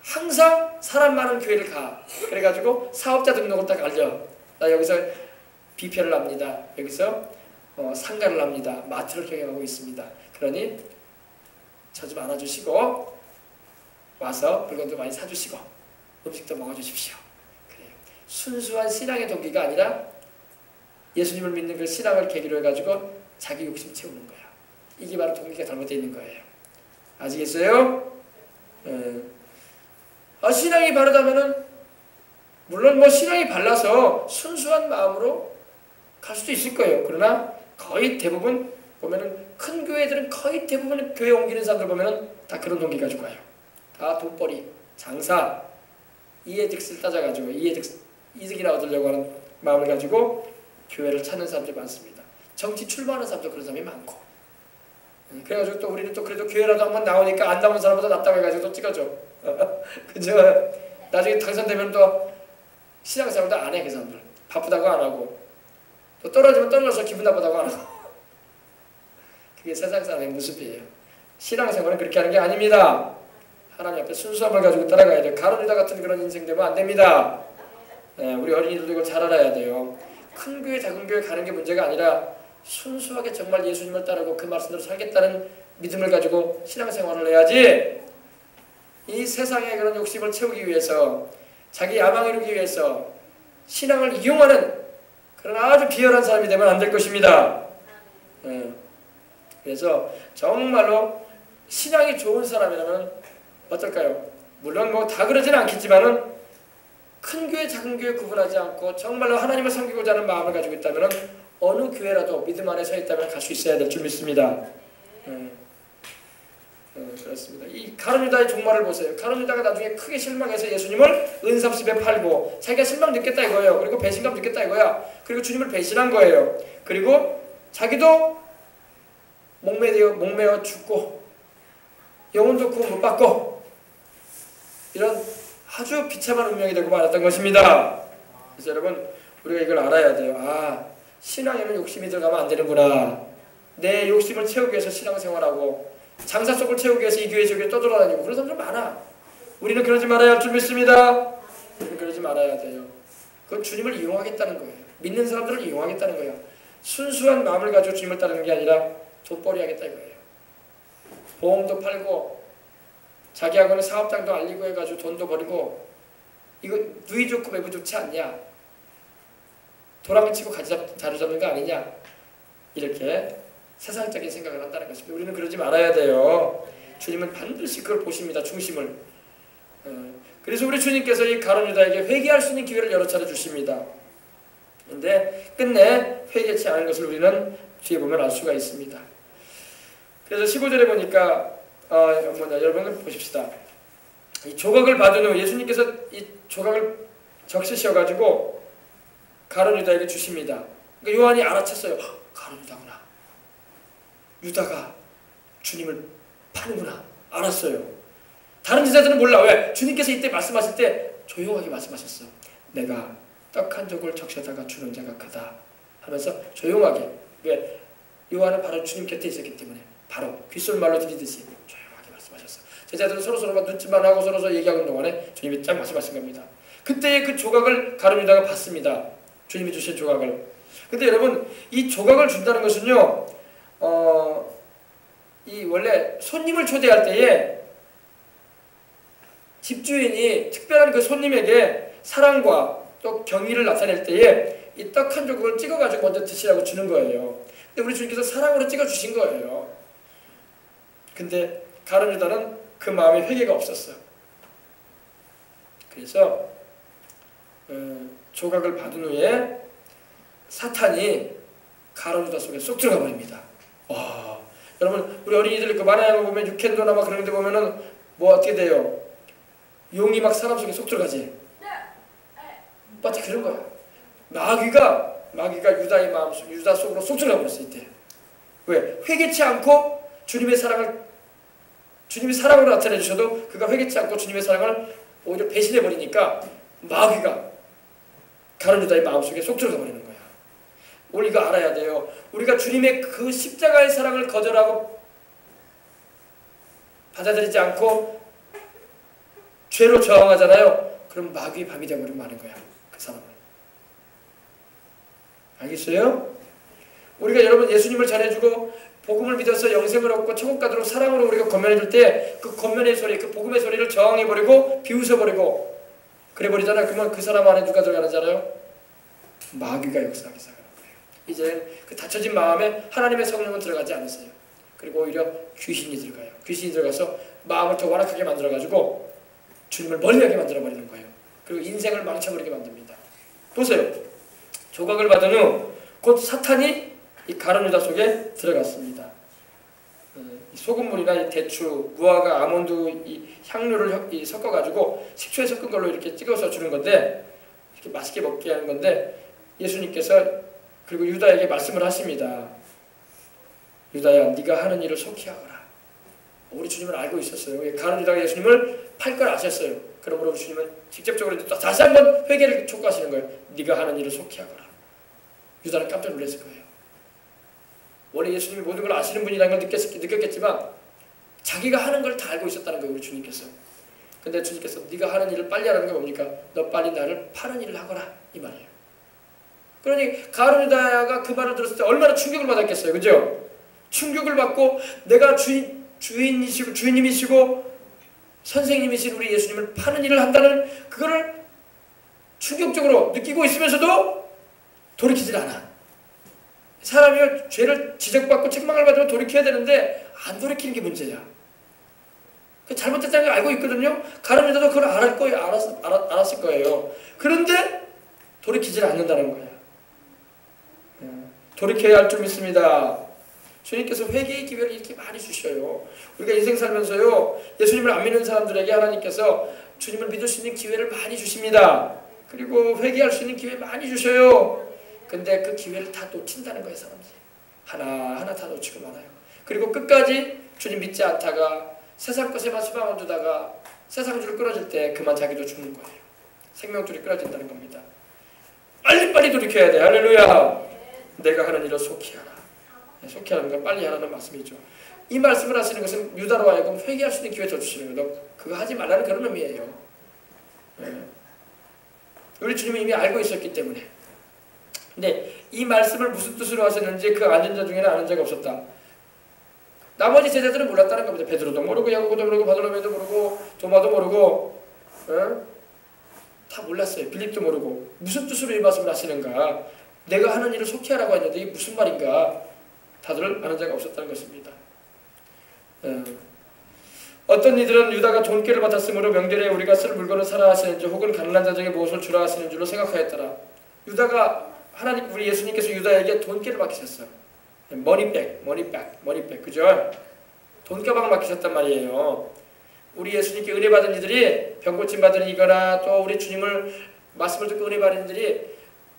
항상 사람 많은 교회를 가. 그래가지고 사업자 등록을 딱 알려. 나 여기서 뷔페를 합니다. 여기서 상가를 합니다. 마트를 경영하고 있습니다. 그러니 저 좀 안아주시고 와서 물건도 많이 사주시고 음식도 먹어주십시오. 그래요. 순수한 신앙의 동기가 아니라 예수님을 믿는 그 신앙을 계기로 해가지고 자기 욕심 채우는 거야. 이게 바로 동기가 잘못되어 있는 거예요. 아시겠어요? 신앙이 바르다면은 물론 뭐 신앙이 발라서 순수한 마음으로 갈 수도 있을 거예요. 그러나 거의 대부분 보면은 큰 교회들은 거의 대부분 교회 옮기는 사람들 보면은 다 그런 동기 가지고 가요. 다 돈벌이, 장사, 이해득실 따져가지고 이득이나 얻으려고 하는 마음을 가지고 교회를 찾는 사람들이 많습니다. 정치 출마하는 사람도 그런 사람이 많고. 그래가지고 또 우리는 또 그래도 교회라도 한번 나오니까 안 나온 사람보다 낫다고 해가지고 또 찍어줘. 그죠? 나중에 당선되면 또 신앙생활도 안 해. 그 사람들 바쁘다고 안 하고 또 떨어지면 떨어져서 기분 나쁘다고 안 하고. 그게 세상 사람의 모습이에요. 신앙생활은 그렇게 하는 게 아닙니다. 하나님 앞에 순수함을 가지고 따라가야 돼요. 가룟 유다 같은 그런 인생 되면 안 됩니다. 우리 어린이들도 이걸 잘 알아야 돼요. 큰 교회 작은 교회 가는 게 문제가 아니라 순수하게 정말 예수님을 따르고 그 말씀대로 살겠다는 믿음을 가지고 신앙생활을 해야지 이 세상의 그런 욕심을 채우기 위해서 자기 야망을 이루기 위해서 신앙을 이용하는 그런 아주 비열한 사람이 되면 안 될 것입니다. 그래서 정말로 신앙이 좋은 사람이라면 어떨까요? 물론 뭐 다 그러지는 않겠지만은 큰 교회 작은 교회 구분하지 않고 정말로 하나님을 섬기고자 하는 마음을 가지고 있다면 어느 교회라도 믿음 안에 서 있다면 갈 수 있어야 될 줄 믿습니다. 그렇습니다. 이 가룟 유다의 종말을 보세요. 가룟 유다가 나중에 크게 실망해서 예수님을 은삼십에 팔고 자기가 실망 느꼈다 이거예요. 그리고 배신감 느꼈다 이거야. 그리고 주님을 배신한 거예요. 그리고 자기도 목매어 죽고 영혼도 구원 못 받고 이런 아주 비참한 운명이 되고 말았던 것입니다. 그래서 여러분 우리가 이걸 알아야 돼요. 신앙에는 욕심이 들어가면 안 되는구나. 내 욕심을 채우기 위해서 신앙생활하고 장사 속을 채우기 위해서 이 교회 저 교회 떠돌아다니고 그런 사람들 많아. 우리는 그러지 말아야 할 줄 믿습니다. 우리는 그러지 말아야 돼요. 그건 주님을 이용하겠다는 거예요. 믿는 사람들을 이용하겠다는 거예요. 순수한 마음을 가지고 주님을 따르는 게 아니라 돈벌이 하겠다 이거예요. 보험도 팔고 자기하고는 사업장도 알리고 해가지고 돈도 벌이고 이거 누이 좋고 매부 좋지 않냐? 도랑을 치고 자루 잡는 거 아니냐? 이렇게 세상적인 생각을 한다는 것입니다. 우리는 그러지 말아야 돼요. 주님은 반드시 그걸 보십니다. 중심을. 그래서 우리 주님께서 이 가룟 유다에게 회개할 수 있는 기회를 여러 차례 주십니다. 그런데 끝내 회개치 않은 것을 우리는 뒤에 보면 알 수가 있습니다. 그래서 15절에 보니까 여러분 보십시다. 이 조각을 받은 후 예수님께서 이 조각을 적시셔가지고 가룟 유다에게 주십니다. 그러니까 요한이 알아챘어요. 가룟 유다구나. 유다가 주님을 파는구나. 알았어요. 다른 제자들은 몰라. 왜? 주님께서 이때 말씀하실 때 조용하게 말씀하셨어. 내가 떡 한 조각을 적셔다가 주는 자가 크다. 하면서 조용하게. 왜? 요한은 바로 주님 곁에 있었기 때문에 바로 귓속말로 들리듯이 조용하게 말씀하셨어요. 제자들은 서로서로 눈짓만 하고 서로서로 얘기하는 동안에 주님이 딱 말씀하신 겁니다. 그때의 그 조각을 가룟 유다가 받습니다. 주님이 주신 조각을. 근데 여러분, 이 조각을 준다는 것은요, 이 원래 손님을 초대할 때에 집주인이 특별한 그 손님에게 사랑과 또 경의를 나타낼 때에 이 떡 한 조각을 찍어가지고 먼저 드시라고 주는 거예요. 근데 우리 주님께서 사랑으로 찍어주신 거예요. 근데 가룟 유다는 그 마음에 회개가 없었어요. 그래서 조각을 받은 후에 사탄이 가룟 유다 속에 쏙 들어가 버립니다. 와, 여러분, 우리 어린이들 그 만화영화 보면 유캔도나 막 그런 데 보면은 뭐 어떻게 돼요? 용이 막 사람 속에 속 들어가지. 마치 그런 거야. 마귀가 유다의 마음속, 유다 속으로 쏙 들어가 버렸어 이때. 왜? 회개치 않고 주님의 사랑으로 나타내 주셔도 그가 회개치 않고 주님의 사랑을 오히려 배신해 버리니까 마귀가 가룟 유다의 마음속에 쏙 들어가 버리는 거야. 우리 이거 알아야 돼요. 우리가 주님의 그 십자가의 사랑을 거절하고 받아들이지 않고 죄로 저항하잖아요. 그럼 마귀의 밤이 되어버리면 마는 거야. 그 사람은. 알겠어요? 우리가 여러분 예수님을 전해주고 복음을 믿어서 영생을 얻고 천국 가도록 사랑으로 우리가 권면해줄 때 그 권면의 소리, 그 복음의 소리를 저항해버리고 비웃어버리고 그래버리잖아요. 그러면 그 사람 안에 누가 들어가는 줄 알아요? 마귀가 역사하기 시작하는 거예요. 이제 그 닫혀진 마음에 하나님의 성령은 들어가지 않았어요. 그리고 오히려 귀신이 들어가요. 귀신이 들어가서 마음을 더 완악하게 만들어가지고 주님을 멀리하게 만들어버리는 거예요. 그리고 인생을 망쳐버리게 만듭니다. 보세요. 조각을 받은 후 곧 사탄이 이 가룟 유다 속에 들어갔습니다. 소금물이나 이 대추, 무화과, 아몬드 이 향료를 섞어가지고 식초에 섞은 걸로 이렇게 찍어서 주는 건데 이렇게 맛있게 먹게 하는 건데 예수님께서 그리고 유다에게 말씀을 하십니다. 유다야, 네가 하는 일을 속히 하거라. 우리 주님을 알고 있었어요. 가룟 유다가 예수님을 팔 걸 아셨어요. 그러므로 우리 주님은 직접적으로 다시 한번 회개를 촉구하시는 거예요. 네가 하는 일을 속히 하거라. 유다는 깜짝 놀랐을 거예요. 원래 예수님이 모든 걸 아시는 분이라는 걸 느꼈겠지만 자기가 하는 걸 다 알고 있었다는 거예요. 우리 주님께서. 근데 주님께서 네가 하는 일을 빨리 하라는 게 뭡니까? 너 빨리 나를 파는 일을 하거라 이 말이에요. 그러니 가룟 유다가 그 말을 들었을 때 얼마나 충격을 받았겠어요. 그죠? 충격을 받고 내가 주인님이시고 선생님이신 우리 예수님을 파는 일을 한다는 그거를 충격적으로 느끼고 있으면서도 돌이키질 않아. 사람이 죄를 지적받고 책망을 받으면 돌이켜야 되는데 안 돌이키는 게 문제야. 잘못됐다는 걸 알고 있거든요. 가룟 유다도 그걸 알았을 거예요. 그런데 돌이키질 않는다는 거야. 돌이켜야 할 줄 믿습니다. 주님께서 회개의 기회를 이렇게 많이 주셔요. 우리가 인생 살면서요, 예수님을 안 믿는 사람들에게 하나님께서 주님을 믿을 수 있는 기회를 많이 주십니다. 그리고 회개할 수 있는 기회 많이 주셔요. 근데 그 기회를 다 놓친다는 거예요, 사람들이. 하나하나 다 놓치고 말아요. 그리고 끝까지 주님 믿지 않다가 세상 것에만 소망을 두다가 세상줄을 끊어질 때 그만 자기도 죽는 거예요. 생명줄이 끊어진다는 겁니다. 빨리빨리 돌이켜야 돼. 할렐루야. 내가 하는 일을 속히 하라. 속히 하는 건 빨리 하라는 말씀이죠. 이 말씀을 하시는 것은 유다로 하여금 회개할 수 있는 기회 더 주시는 거예요. 너 그거 하지 말라는 그런 의미예요. 우리 주님이 이미 알고 있었기 때문에. 근데 이 말씀을 무슨 뜻으로 하셨는지 그 아는 자 중에는 아는 자가 없었다. 나머지 제자들은 몰랐다는 겁니다. 베드로도 모르고 야고보도 모르고 바돌로메도 모르고 도마도 모르고 다 몰랐어요. 빌립도 모르고 무슨 뜻으로 이 말씀을 하시는가. 내가 하는 일을 속히 하라고 했는데 이게 무슨 말인가. 다들 아는 자가 없었다는 것입니다. 어떤 이들은 유다가 돈깨를 받았으므로 명절에 우리가 쓸 물건을 사라 하시는지 혹은 가난한 자에게 무엇을 주라 하시는 줄로 생각하였더라. 유다가 하나님 우리 예수님께서 유다에게 돈깨를 맡기셨어요. 머니백, 그죠? 돈가방을 맡기셨단 말이에요. 우리 예수님께 은혜 받은 이들이 병고침 받은 이거나 또 우리 주님을 말씀을 듣고 은혜 받은 이들이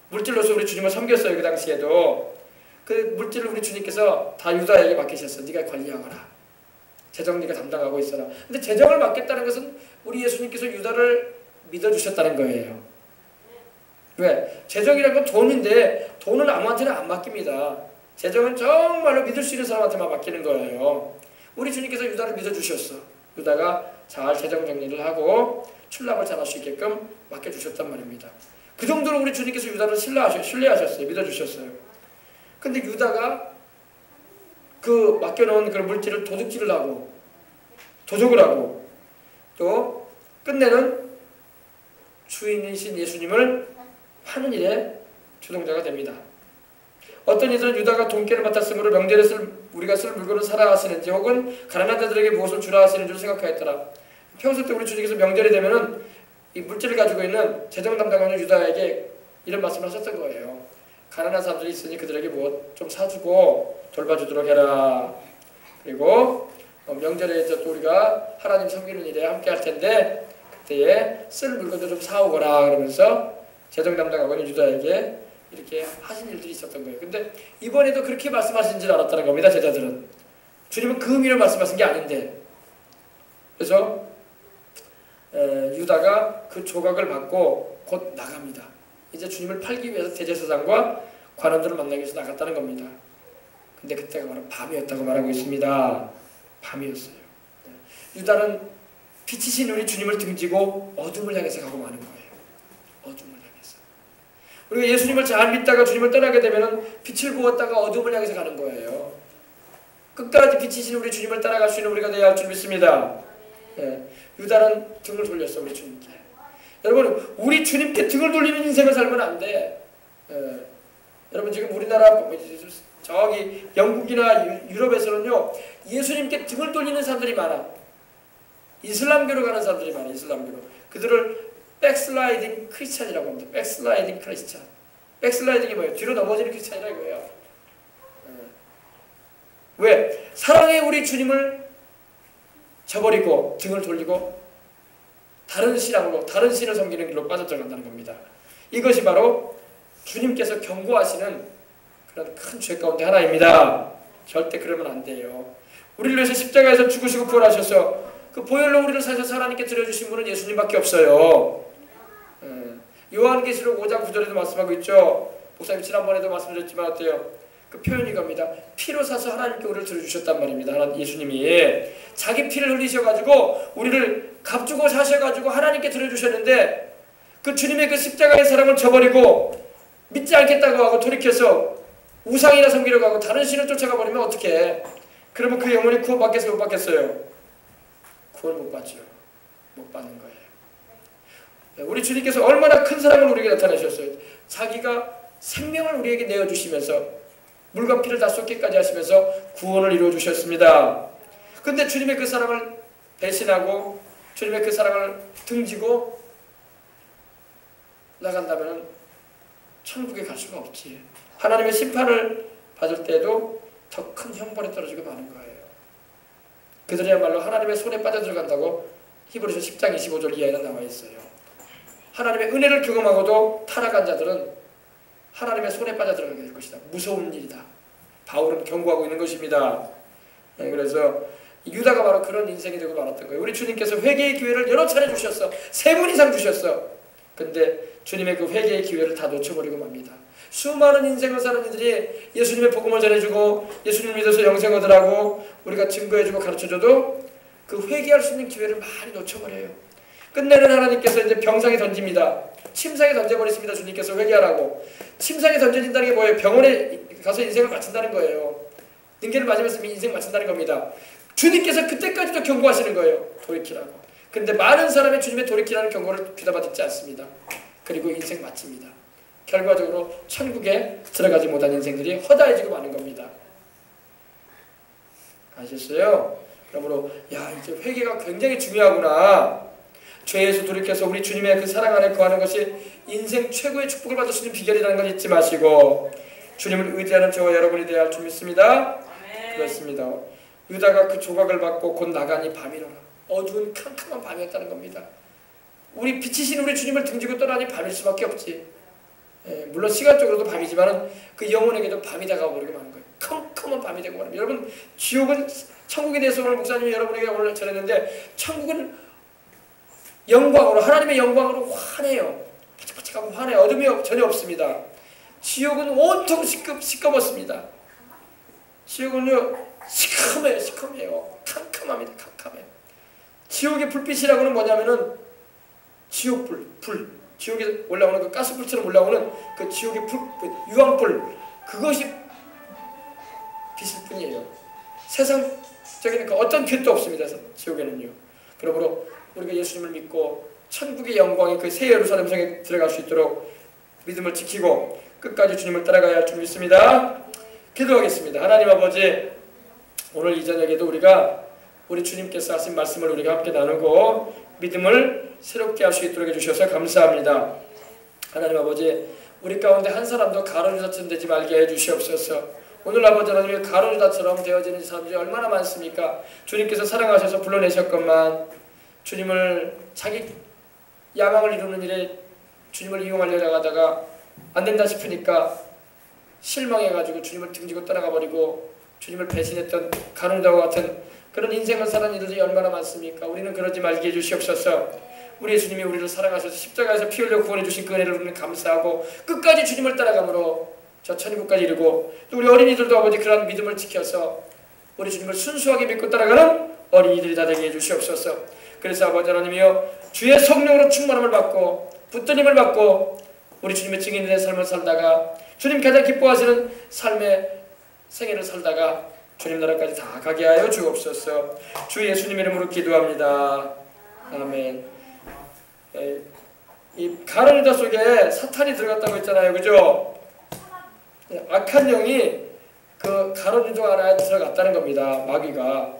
물질로서 우리 주님을 섬겼어요. 그 당시에도 그 물질을 우리 주님께서 다 유다에게 맡기셨어요. 네가 관리하거라. 재정 네가 담당하고 있어라. 근데 재정을 맡겠다는 것은 우리 예수님께서 유다를 믿어주셨다는 거예요. 왜? 재정이라는 건 돈인데 돈은 아무한테나 안 맡깁니다. 재정은 정말로 믿을 수 있는 사람한테만 맡기는 거예요. 우리 주님께서 유다를 믿어주셨어. 유다가 잘 재정 정리를 하고 출납을 잘할 수 있게끔 맡겨주셨단 말입니다. 그 정도로 우리 주님께서 유다를 신뢰하셨어요. 믿어주셨어요. 근데 유다가 그 맡겨놓은 그런 물질을 도둑질을 하고 도적을 하고 또 끝내는 주인이신 예수님을 파는 일에 주동자가 됩니다. 어떤 이들은 유다가 돈깨를 맡았으므로 명절에 우리가 쓸 물건을 사라 하시는지 혹은 가난한 자들에게 무엇을 주라 하시는 줄 생각하였더라. 평소 때 우리 주님께서 명절이 되면은 이 물질을 가지고 있는 재정 담당하는 유다에게 이런 말씀을 하셨던 거예요. 가난한 사람들이 있으니 그들에게 무엇 좀 사주고 돌봐주도록 해라. 그리고 명절에 또 우리가 하나님 섬기는 일에 함께 할 텐데 그때에 쓸 물건도 좀 사오거라 그러면서 재정 담당하고 있는 유다에게 이렇게 하신 일들이 있었던 거예요. 근데 이번에도 그렇게 말씀하신 줄 알았다는 겁니다. 제자들은. 주님은 그 의미로 말씀하신 게 아닌데 그래서 유다가 그 조각을 받고 곧 나갑니다. 이제 주님을 팔기 위해서 대제사장과 관원들을 만나기 위해서 나갔다는 겁니다. 근데 그때가 바로 밤이었다고 말하고 있습니다. 밤이었어요. 유다는 빛이신 우리 주님을 등지고 어둠을 향해서 가고 마는 거예요. 어둠을 향해서. 우리가 예수님을 잘 믿다가 주님을 떠나게 되면 빛을 보았다가 어둠을 향해서 가는 거예요. 끝까지 빛이신 우리 주님을 따라갈 수 있는 우리가 되어야 할 줄 믿습니다. 유다는 등을 돌렸어 우리 주님께. 여러분 우리 주님께 등을 돌리는 인생을 살면 안 돼. 여러분 지금 우리나라 저기 영국이나 유럽에서는요 예수님께 등을 돌리는 사람들이 많아. 이슬람교로 가는 사람들이 많아. 이슬람교로. 그들을 백슬라이딩 크리스찬이라고 합니다. 백슬라이딩 크리스찬. 백슬라이딩이 뭐예요? 뒤로 넘어지는 크리스찬이라 이거예요. 왜? 사랑의 우리 주님을 저버리고 등을 돌리고 다른 신앙으로 다른 신을 섬기는 길로 빠져들어간다는 겁니다. 이것이 바로 주님께서 경고하시는 그런 큰 죄 가운데 하나입니다. 절대 그러면 안 돼요. 우리를 위해서 십자가에서 죽으시고 부활하셔서 그 보혈로 우리를 사셔서 하나님께 드려주신 분은 예수님밖에 없어요. 요한계시록 5장 9절에도 말씀하고 있죠. 목사님 지난번에도 말씀드렸지만 어때요? 그 표현이 겁니다. 피로 사서 하나님께 우리를 드려주셨단 말입니다. 예수님이 자기 피를 흘리셔가지고 우리를 값주고 사셔가지고 하나님께 드려주셨는데 그 주님의 그 십자가의 사랑을 저버리고 믿지 않겠다고 하고 돌이켜서 우상이나 섬기려고 하고 다른 신을 쫓아가 버리면 어떡해? 그러면 그 영혼이 구원받겠어요? 못 받겠어요? 구원 못 받죠. 못 받는 거예요. 우리 주님께서 얼마나 큰 사랑을 우리에게 나타내셨어요. 자기가 생명을 우리에게 내어주시면서 물과 피를 다 쏟기까지 하시면서 구원을 이루어주셨습니다. 근데 주님의 그 사랑을 배신하고 주님의 그 사랑을 등지고 나간다면 천국에 갈 수가 없지. 하나님의 심판을 받을 때도 더 큰 형벌에 떨어지고 마는 거예요. 그들이야말로 하나님의 손에 빠져들어간다고 히브리서 10장 25절 이하에는 나와 있어요. 하나님의 은혜를 경험하고도 타락한 자들은 하나님의 손에 빠져들어가게 될 것이다. 무서운 일이다. 바울은 경고하고 있는 것입니다. 그래서 유다가 바로 그런 인생이 되고 말았던 거예요. 우리 주님께서 회개의 기회를 여러 차례 주셨어. 3번 이상 주셨어. 근데 주님의 그 회개의 기회를 다 놓쳐버리고 맙니다. 수많은 인생을 사는 이들이 예수님의 복음을 전해주고 예수님을 믿어서 영생 얻으라고 우리가 증거해주고 가르쳐줘도 그 회개할 수 있는 기회를 많이 놓쳐버려요. 끝내는 하나님께서 이제 병상에 던집니다. 침상에 던져버리십니다. 주님께서 회개하라고. 침상에 던져진다는 게 뭐예요? 병원에 가서 인생을 마친다는 거예요. 능계를 맞으면서 인생 마친다는 겁니다. 주님께서 그때까지도 경고하시는 거예요. 돌이키라고. 그런데 많은 사람이 주님의 돌이키라는 경고를 귀담아 듣지 않습니다. 그리고 인생 마칩니다. 결과적으로 천국에 들어가지 못한 인생들이 허다해지고 마는 겁니다. 아셨어요? 그러므로 이제 회개가 굉장히 중요하구나. 죄에서 돌이켜서 우리 주님의 그 사랑 안에 거하는 것이 인생 최고의 축복을 받을 수 있는 비결이라는 걸 잊지 마시고 주님을 의지하는 저와 여러분이 되어야 할 줄 믿습니다. 그렇습니다. 유다가 그 조각을 받고 곧 나가니 밤이로라. 어두운 캄캄한 밤이었다는 겁니다. 우리 빛이신 우리 주님을 등지고 떠나니 밤일 수밖에 없지. 물론 시간적으로도 밤이지만 그 영혼에게도 밤이 다가오고 마는 거예요. 컴컴한 밤이 되고 말합니다. 여러분 지옥은 천국에 대해서 오늘 목사님이 여러분에게 오늘 전했는데 천국은 영광으로 하나님의 영광으로 환해요. 반짝반짝 사고 환에 어둠이 전혀 없습니다. 지옥은 온통 시꺼멓습니다. 지옥은요 시커매요. 캄캄합니다. 캄캄해요. 지옥의 불빛이라고는 뭐냐면은 지옥불, 지옥에 올라오는 그 가스불처럼 올라오는 그 지옥의 유황불, 그것이 빛일 뿐이에요. 세상적인 그 어떤 빛도 없습니다. 지옥에는요. 그러므로 우리가 예수님을 믿고 천국의 영광의 그 새 예루살렘 성에 들어갈 수 있도록 믿음을 지키고 끝까지 주님을 따라가야 할 줄 믿습니다. 기도하겠습니다. 하나님 아버지, 오늘 이 저녁에도 우리가 우리 주님께서 하신 말씀을 우리가 함께 나누고 믿음을 새롭게 할 수 있도록 해주셔서 감사합니다. 하나님 아버지, 우리 가운데 한 사람도 가론유다처럼 되지 말게 해주시옵소서. 오늘 아버지 하나님의 가론유다처럼 되어지는 사람들이 얼마나 많습니까? 주님께서 사랑하셔서 불러내셨건만 주님을 자기 야망을 이루는 일에 주님을 이용하려고 하다가 안 된다 싶으니까 실망해가지고 주님을 등지고 떠나가 버리고 주님을 배신했던 가론유다와 같은 그런 인생을 사는 이들이 얼마나 많습니까? 우리는 그러지 말게 해주시옵소서. 우리 예수님이 우리를 사랑하셔서 십자가에서 피 흘려 구원해 주신 그 은혜를 우리는 감사하고 끝까지 주님을 따라감으로 저 천국까지 이르고, 또 우리 어린이들도 아버지 그러한 믿음을 지켜서 우리 주님을 순수하게 믿고 따라가는 어린이들이 다 되게 해주시옵소서. 그래서 아버지 하나님이여, 주의 성령으로 충만함을 받고 붙든 힘을 받고 우리 주님의 증인의 삶을 살다가 주님 가장 기뻐하시는 삶의 생애를 살다가 주님 나라까지 다 가게 하여 주옵소서. 주 예수님 이름으로 기도합니다. 아멘. 이 가론유다 속에 사탄이 들어갔다고 했잖아요, 그죠? 악한 영이 그 가론유다 안에 들어갔다는 겁니다. 마귀가.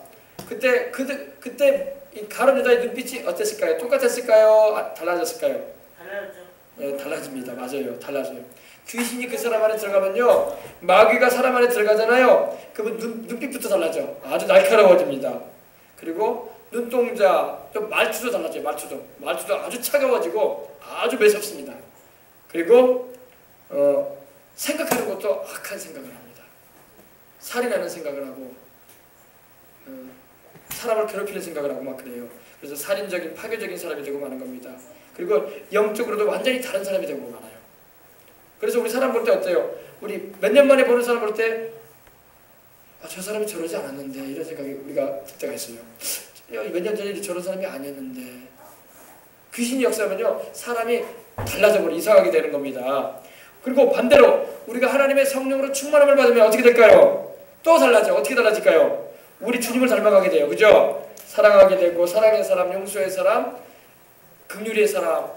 그때 이 가론유다의 눈빛이 어땠을까요? 똑같았을까요? 달라졌을까요? 달라졌죠. 네, 달라집니다. 맞아요. 달라져요. 귀신이 그 사람 안에 들어가면요, 마귀가 사람 안에 들어가잖아요. 그러면 눈빛부터 달라져. 아주 날카로워집니다. 그리고 눈동자, 또 말투도 달라져요. 말투도 아주 차가워지고 아주 매섭습니다. 그리고 생각하는 것도 악한 생각을 합니다. 살인하는 생각을 하고 사람을 괴롭히는 생각을 하고 막 그래요. 그래서 살인적인 파괴적인 사람이 되고 마는 겁니다. 그리고 영적으로도 완전히 다른 사람이 되고 많아요. 그래서 우리 사람 볼 때 어때요? 우리 몇 년 만에 보는 사람 볼 때 저 사람이 저러지 않았는데 이런 생각이 우리가 들 때가 있어요. 몇 년 전에 저런 사람이 아니었는데. 귀신이 역사하면요, 사람이 달라져 버려 이상하게 되는 겁니다. 그리고 반대로 우리가 하나님의 성령으로 충만함을 받으면 어떻게 될까요? 또 달라져. 어떻게 달라질까요? 우리 주님을 닮아가게 돼요. 그죠? 사랑하게 되고, 사랑의 사람, 용서의 사람, 긍휼의 사람,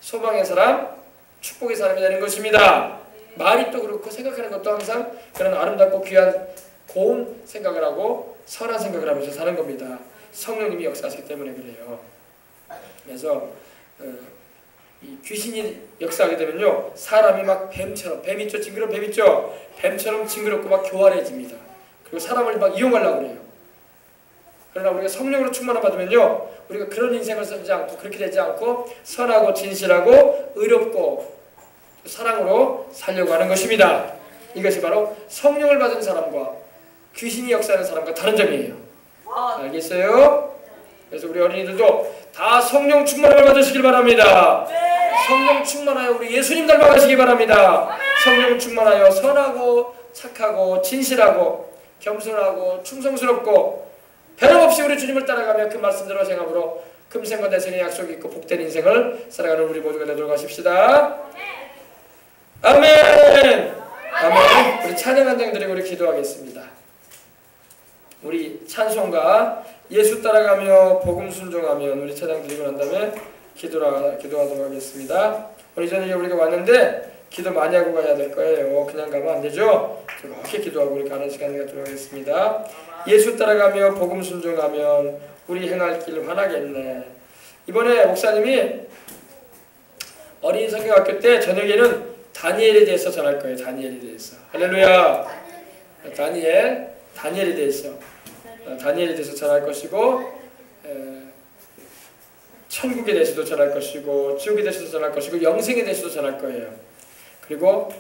소망의 사람, 축복의 사람이 되는 것입니다. 말이 또 그렇고 생각하는 것도 항상 그런 아름답고 귀한 고운 생각을 하고 선한 생각을 하면서 사는 겁니다. 성령님이 역사하시기 때문에 그래요. 그래서 이 귀신이 역사하게 되면요, 사람이 막 뱀처럼, 뱀 있죠? 징그러운 뱀 있죠? 뱀처럼 징그럽고 막 교활해집니다. 그리고 사람을 막 이용하려고 그래요. 그러나 우리가 성령으로 충만을 받으면요, 우리가 그런 인생을 살지 않고, 그렇게 되지 않고 선하고 진실하고 의롭고 사랑으로 살려고 하는 것입니다. 이것이 바로 성령을 받은 사람과 귀신이 역사하는 사람과 다른 점이에요. 알겠어요? 그래서 우리 어린이들도 다 성령 충만을 받으시길 바랍니다. 성령 충만하여 우리 예수님 닮아가시기 바랍니다. 성령 충만하여 선하고 착하고 진실하고 겸손하고 충성스럽고 변함없이 우리 주님을 따라가며 그 말씀대로 생각으로 금생과 대생의 약속이 있고 복된 인생을 살아가는 우리 모두가 되도록 하십시다. 아멘. 아멘. 우리 찬양 한 장 드리고 우리 기도하겠습니다. 우리 찬송가 예수 따라가며 복음 순종하면 우리 찬양 드리고 난 다음에 기도하도록 하겠습니다. 오늘 저녁에 우리가 왔는데 기도 많이 하고 가야 될 거예요. 그냥 가면 안 되죠. 그렇게 기도하고 우리 가는 시간을 갖도록 하겠습니다. 예수 따라가며 복음 순종하면 우리 행할 길 환하겠네. 이번에 목사님이 어린이 성경학교 때 저녁에는 다니엘에 대해서 전할 거예요. 다니엘에 대해서. 할렐루야. 다니엘에 대해서 전할 것이고, 천국에 대해서도 전할 것이고, 지옥에 대해서도 전할 것이고, 영생에 대해서도 전할 거예요. 그리고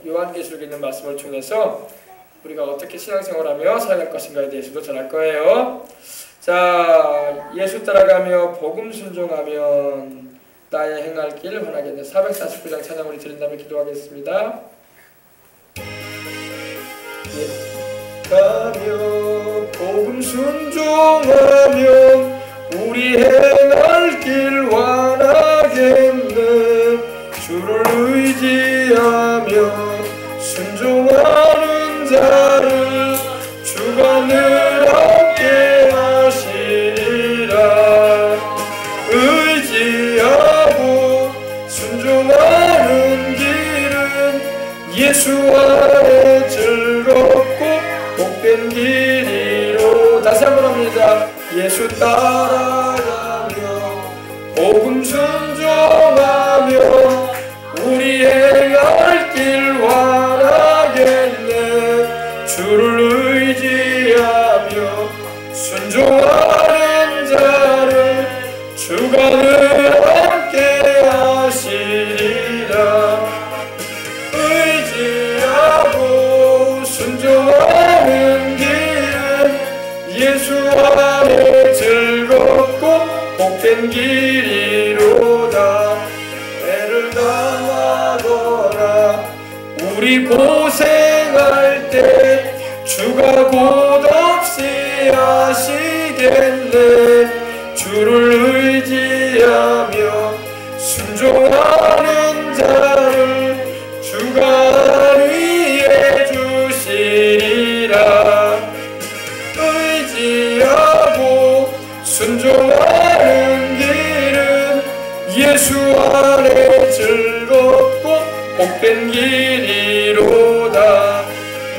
요한계시록에 있는 말씀을 통해서 우리가 어떻게 신앙생활하며 살아갈 것인가에 대해서도 전할 거예요. 자, 예수 따라가며 복음 순종하면 나의 행할 길 원하겠네. 449장 찬양 우리 드린 다음에 기도하겠습니다. 가며 복음 순종하며 우리 행할 길 원하겠네. 주를 의지하며 순종하는 자를 주가 늘 함께 하시리라. 의지하고 순종하는 길은 예수 안에 즐겁고 복된 길이로. 다시 한번 합니다. 예수 따라가며 복음 순종하며 우리 행할 길 원하겠네. 주를 의지하며 순종하는 자를 주가 늘 함께 하시리라. 의지하고 순종하는 길은 예수 안에 즐겁고 복된 길이로다. 애를 당하거나 우리 고생할 때 주가 곧 없이 하시겠네. 주를 의지하며 순종하는 자를 주가 위해 주시리라. 의지하고 순종하는 길은 예수 안에 즐겁고 복된 길이로다.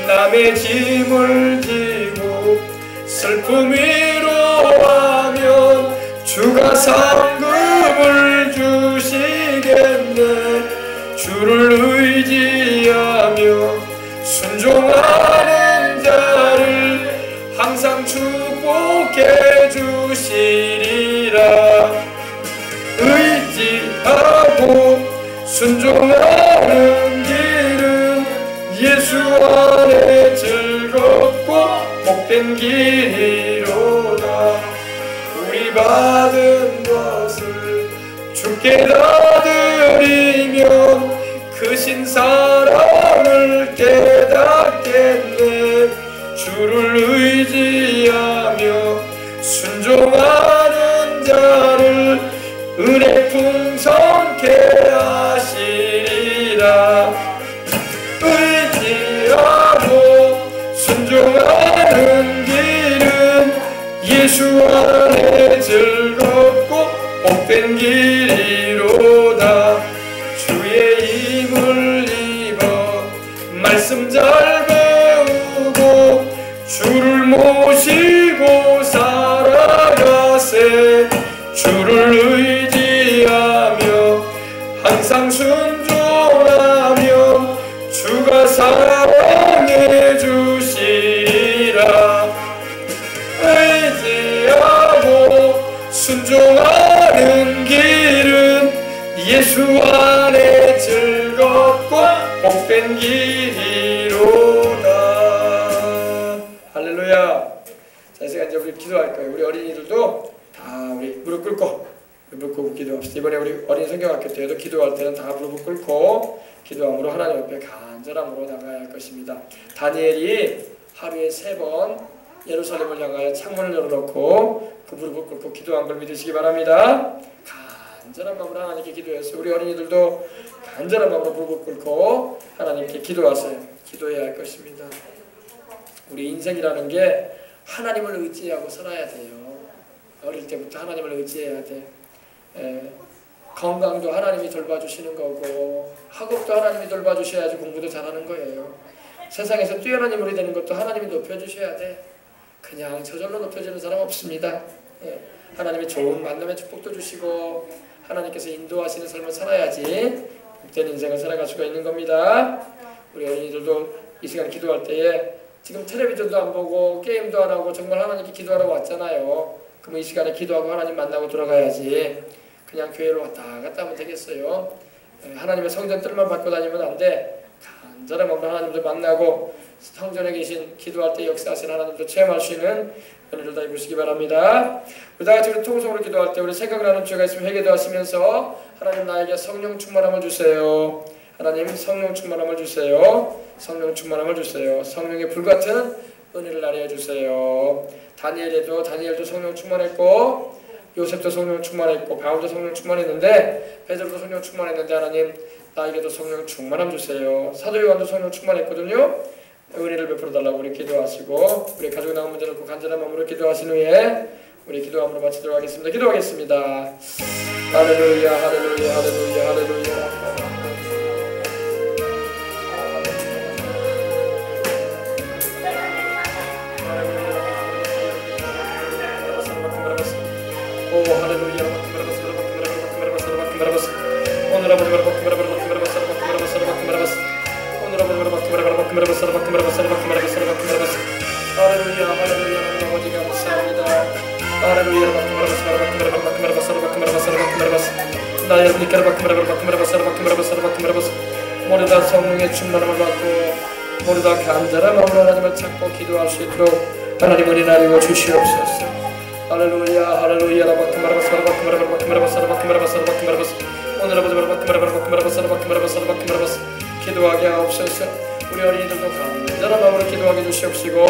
남의 짐을 지고 슬픔 위로하면 주가 상급을 주시겠네. 주를 의지하며 순종하는 자를 항상 축복해 주시리라. 의지하고 순종하는 길은 예수 안에 즐겁고 복된 길이로다. 우리 받은 것을 주께 다 드리면 크신 사랑을 깨닫겠네. 주를 의지하며 순종하는 자를 은혜 풍성케 하시리라. 의지하고 순종하는 길은 예수 안에 즐겁고 복된 길이로다. 주의 힘을 입어 말씀 잘 배우고 주를 모시고 살아가세. 주를 의지하며 항상 순종하며 주가 사랑해 주시리라. 의지하고 순종하는 길은 예수 안에 즐겁고 복된 길이로다. 할렐루야. 자, 이 시간 이제 우리 기도할 거예요. 우리 어린이들도 다 우리 무릎 꿇고 기도합시다. 이번에 우리 어린이 성경학교 때에도 기도할 때는 다 무릎 꿇고 기도함으로 하나님 앞에 간절함으로 나가야 할 것입니다. 다니엘이 하루에 3번 예루살렘을 향하여 창문을 열어놓고 그 무릎을 꿇고 기도한 걸 믿으시기 바랍니다. 간절한 마음으로 하나님께 기도했어요. 우리 어린이들도 간절한 마음으로 무릎을 꿇고 하나님께 기도하세요. 기도해야 할 것입니다. 우리 인생이라는 게 하나님을 의지하고 살아야 돼요. 어릴 때부터 하나님을 의지해야 돼. 건강도 하나님이 돌봐주시는 거고 학업도 하나님이 돌봐주셔야지 공부도 잘하는 거예요. 세상에서 뛰어난 인물이 되는 것도 하나님이 높여주셔야 돼. 그냥 저절로 높여주는 사람 없습니다. 하나님이 좋은 만남의 축복도 주시고 하나님께서 인도하시는 삶을 살아야지 복된 인생을 살아갈 수가 있는 겁니다. 우리 어린이들도 이 시간 기도할 때에 지금 텔레비전도 안 보고 게임도 안 하고 정말 하나님께 기도하러 왔잖아요. 그럼 이 시간에 기도하고 하나님 만나고 돌아가야지. 그냥 교회로 왔다 갔다 하면 되겠어요. 하나님의 성전 뜰만 받고 다니면 안 돼. 간절한 마음으로 하나님도 만나고 성전에 계신 기도할 때 역사하시는 하나님도 체험할 수 있는 은혜를 다 입으시기 바랍니다. 우리 다 같이 우리 통성으로 기도할 때 우리 생각나는 죄가 있으면 회개도 하시면서 하나님 나에게 성령 충만함을 주세요. 하나님 성령 충만함을 주세요. 성령 충만함을 주세요. 성령의 불같은 은혜를 나뉘어 주세요. 다니엘도 성령 충만했고 요셉도 성령 충만했고 바울도 성령 충만했는데 베드로도 성령 충만했는데 하나님 나에게도 성령 충만함 주세요. 사도 요한도 성령 충만했거든요. 은혜를 베풀어 달라고 우리 기도하시고 우리 가족 나온 문제 놓고 간절한 마음으로 기도하신 후에 우리 기도함으로 마치도록 하겠습니다. 기도하겠습니다. 할렐루야 할렐루야 할렐루야 할렐루야. 오 할렐루야 오늘 아버지 할렐루야 할렐루야 아버지 감사합니다. 할렐루야 나 여러분께 모두 다 성령의 충만함을 받고 모두 다 간절한 마음으로 하나님을 찾고 기도할 수 있도록 하나님 은혜 나누어 주시옵소서. 할렐루야 할렐루야 오늘 기도하게 하옵소서. 우리 어린이들도 간절한 마음으로 기도하게 주시옵시고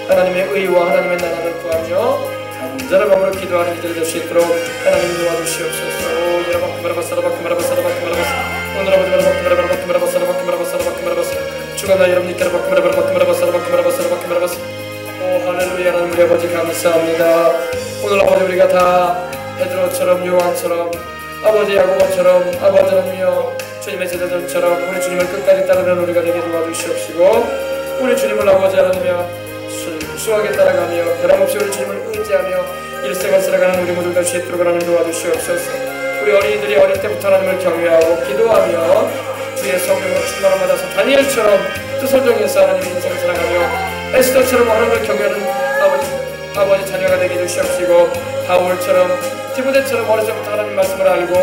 하나님의 의와 하나님의 나라를 구하며 간절한 마음으로 기도하는 이들이 될 수 있도록 하나님 도와주시옵소서. 오늘 주가 나 여러분께 오 할렐루야 하나님 우리 아버지 감사합니다. 오늘 아버지 우리가 다 베드로처럼 요한처럼 아버지 야고보처럼 아버지 하나님이여 주님의 제자들처럼 우리 주님을 끝까지 따르는 우리가 되게 도와주시옵시고 우리 주님을 아버지 하나님이여 순수하게 따라가며 변함없이 우리 주님을 의지하며 일생을 살아가는 우리 모두 될 수 있도록 하나님 도와주시옵소서. 우리 어린이들이 어릴 때부터 하나님을 경외하고 기도하며 주의 성령으로 충만함 받아서 다니엘처럼 뜻을 정해서 하나님의 인생을 살아가며 에스더처럼 하나님을 경외하는 아버지 자녀가 되게 해주시옵시고 바울처럼 디모데처럼 어릴 때부터 하나님 말씀을 알고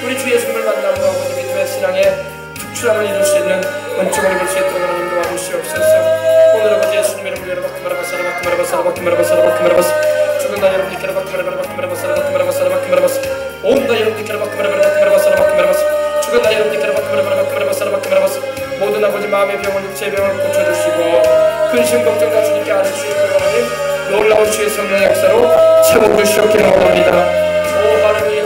우리 주 예수님을 만남으로 아버지 믿음의 신앙에 특출함을 이룰 수 있는 은총을 입을 수 있도록 하나님 도와주시옵소서. 오늘 아버지 예수님 이름으로 여러분 죽은 나 여러분께 온 나 여러분께 죽은 나 여러분께 모든 아버지 마음의 병을 육체의 병을 고쳐주시고 근심 걱정과 주님께 안을 주시고 하나님 놀라운 주의 성령의 역사로 채워주시옵기를 원합니다. 오 할렐루야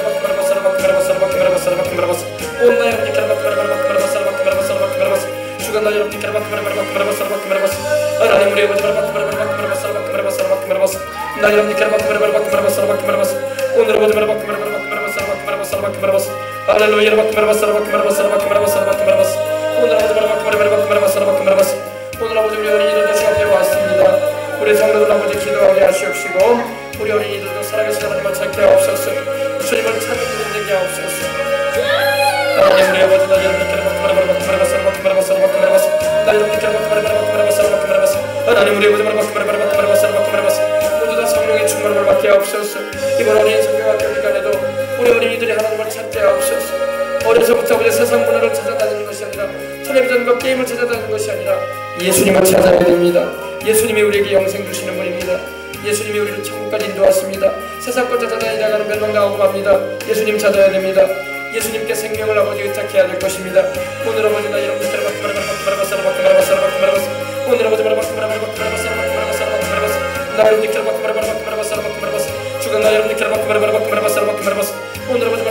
온 나 여러분께 죽은 나 여러분께 하나님 우리 아버지 나 여러분께 오늘 아버지 할렐루야 오늘 아버지 우리 어린이들도 시간에 왔습니다. 우리 성도들 아버지 기도하게 하시옵시고 우리 어린이들도 살아계신 하나님을 찾게 하옵소서. 주님을 찾는 일이 되게 하옵소서. 하나님 우리 아버지 나 여러분께 하나님 우리 아버지 모두 다 성령의 충만함을 받게 하옵소서. 이번 어린이 성경학교 기간에도 우리 어린이들이 하나님을 찾게 하옵소서. 어려서부터 우리 세상 문화를 찾아다니는 것이 아니라 텔레비전과 게임을 찾아다니는 것이 아니라 예수님을 찾아야 됩니다. 예수님이 우리에게 영생 주시는 분입니다. 예수님이 우리를 천국까지 인도하십니다. 세상 걸 찾아다니다가는 멸망당하고 맙니다. 예수님 찾아야 됩니다. 예수님께 생명을 아버지 의탁해야 될 것입니다. 오늘 아버지 나 여러분께 오늘 아버지 나 여러분께 죽은 나 여러분께 오늘 아버지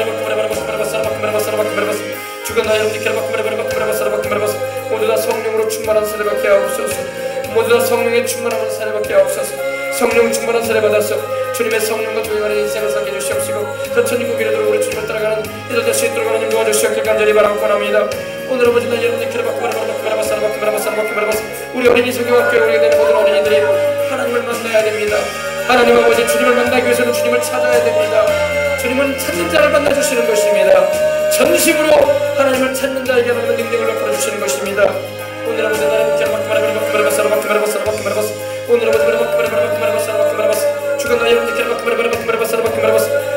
죽은 나 여러분께 모두 다 성령으로 충만한 세례받게 하옵소서. 모두 다 성령의 충만함을 세례받게 하옵소서. 성령 충만한 세례 받아서 주님의 성령과 동행하는 인생을 살게 주시옵시고 저 천국 이르도록 우리 주님을 따라가는 이들 될 수 있도록 하나님 도와주시옵길 간절히 바라고 원합니다. 오늘 아버지 나 여러분께 우리 어린이 성경학교에 오게 되는 모든 어린이들이 하나님을 만나야 됩니다. 하나님 아버지 주님을 만나기 위해서는 주님을 찾아야 됩니다. 주님은 찾는 자를 만나주시는 것입니다. 전심으로 하나님을 찾는 자에게 하나님의 능력을 베풀어 주시는 것입니다. 오늘 아버지 나는 오늘 아버지 죽은 나 여러분께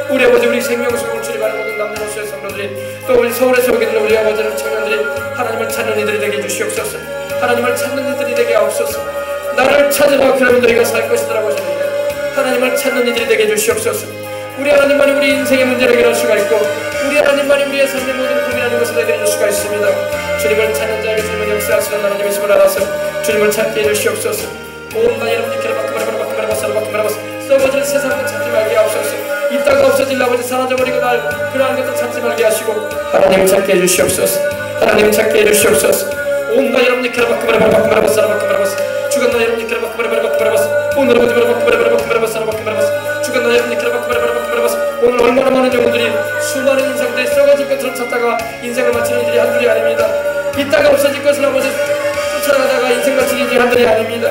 우리 아버지 우리 생명수를 출입하는 모든 남녀노소의 성도들이 또 우리 서울에서 오게 되는 우리 아버지는 청년들이 하나님을 찾는 이들이 되게 해주시옵소서. 하나님을 찾는 이들이 되게 하옵소서. 나를 찾으라 그러면 너희가 살 것이라고 하시는데 하나님을 찾는 이들이 되게 해주시옵소서. 우리 하나님만이 우리 인생의 문제를 해결할 수가 있고 우리 하나님만이 우리의 삶의 모든 고민하는 것을 해결해 줄 수가 있습니다. 주님을 찾는 자에게 주님은 역사하시는 하나님이심을 알아서 주님을 찾게 해주시옵소서. 온나 여러분들께로 바꾸바라바라바라바라바라바라바라바라 썩어질 세상을 찾지 말게 하옵소서. 이따가 없어질 아버지 사라져버리고 날 그러한 것도 찾지 말게 하시고 하나님을 찾게 해주시옵소서. 하나님을 찾게 해주시옵소서. 온나 여러분들께로 바꾸바라바라바라바라바라바라 죽은 나 여러분들께로 바꾸바라바라바라바라 오늘 아버지 바꾸바라바라바라바라바라 죽은 나 여러분들께로 바꾸바라바라바라바라 오늘 얼마나 많은 영혼들이 수많은 인생들이 썩어질 것을 찾다가 인생을 마치는 일이 한둘이 아닙니다. 이따가 없어질 것을 아버지 쫓아가다가 인생 마치는 일이 한둘이 아닙니다.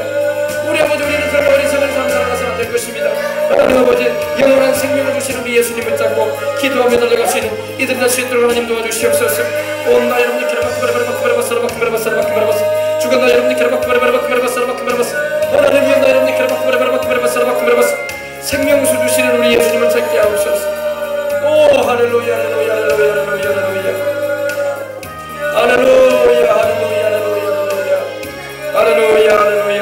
우리 아버지 우리는 그런 어리석은 삶 살아가서는 안 될 것입니다. 하나님 아버지 영원한 생명을 주시는 우리 예수님 붙잡고 기도하며 달려갈 수 있는 이들이 될 수 있도록 하나님 도와주시옵소서. 온 나 여러분들께로 바꾸바라바라바라바라바라 죽은 나 여러분들께로 바꾸바라바라바라바라바라 하나님 나 여러분들께로 바꾸바라바라바라바라 생명수 주시는 우리 예수님을 찾게 하옵소서. 오 할렐루야 할렐루야 할렐루야 할렐루야 할렐루야 할렐루야 할렐루야 할렐루야 할렐루야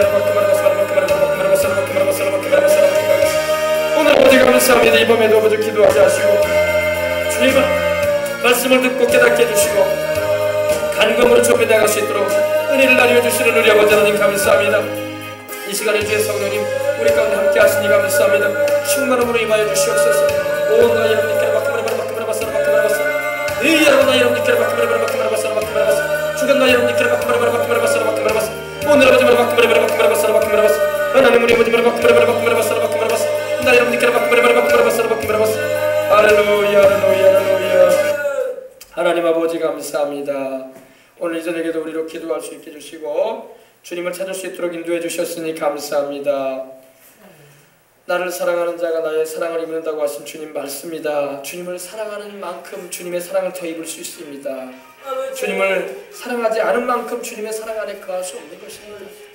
오늘 아버지 감사합니다. 이 밤에도 아버지 기도하게 하시고 주님은 말씀을 듣고 깨닫게 해주시고 간검으로 좁혀나갈 수 있도록 은혜를 나누어 주시는 우리 아버지 하나님 감사합니다. 이 시간에 주의 성령님 우리 가운데 함께 하시니 감사합니다. 충만함으로 임하여 주시옵소서. 온 나 여러분께로 바꾸바라바라바라바라바라바라바라 이 여러분 나 여러분께로 바꾸바라바라바라바라바라바라바라 죽은 나 여러분께로 바꾸바라바라바라바라바라바라 오늘 아버지 바꾸바라바라바라바라바라바라 하나님 우리 아버지 바꾸바라바라바라바라바라바라 나 여러분께로 바꾸바라바라바라바라바라바라 할렐루야 할렐루야 할렐루야 하나님 아버지 감사합니다. 오늘 이 저녁에도 우리로 기도할 수 있게 해주시고 주님을 찾을 수 있도록 인도해 주셨으니 감사합니다. 나를 사랑하는 자가 나의 사랑을 입는다고 하신 주님 말씀이다. 주님을 사랑하는 만큼 주님의 사랑을 더 입을 수 있습니다. 주님을 사랑하지 않은 만큼 주님의 사랑 안에 거할 수 없는 것입니다.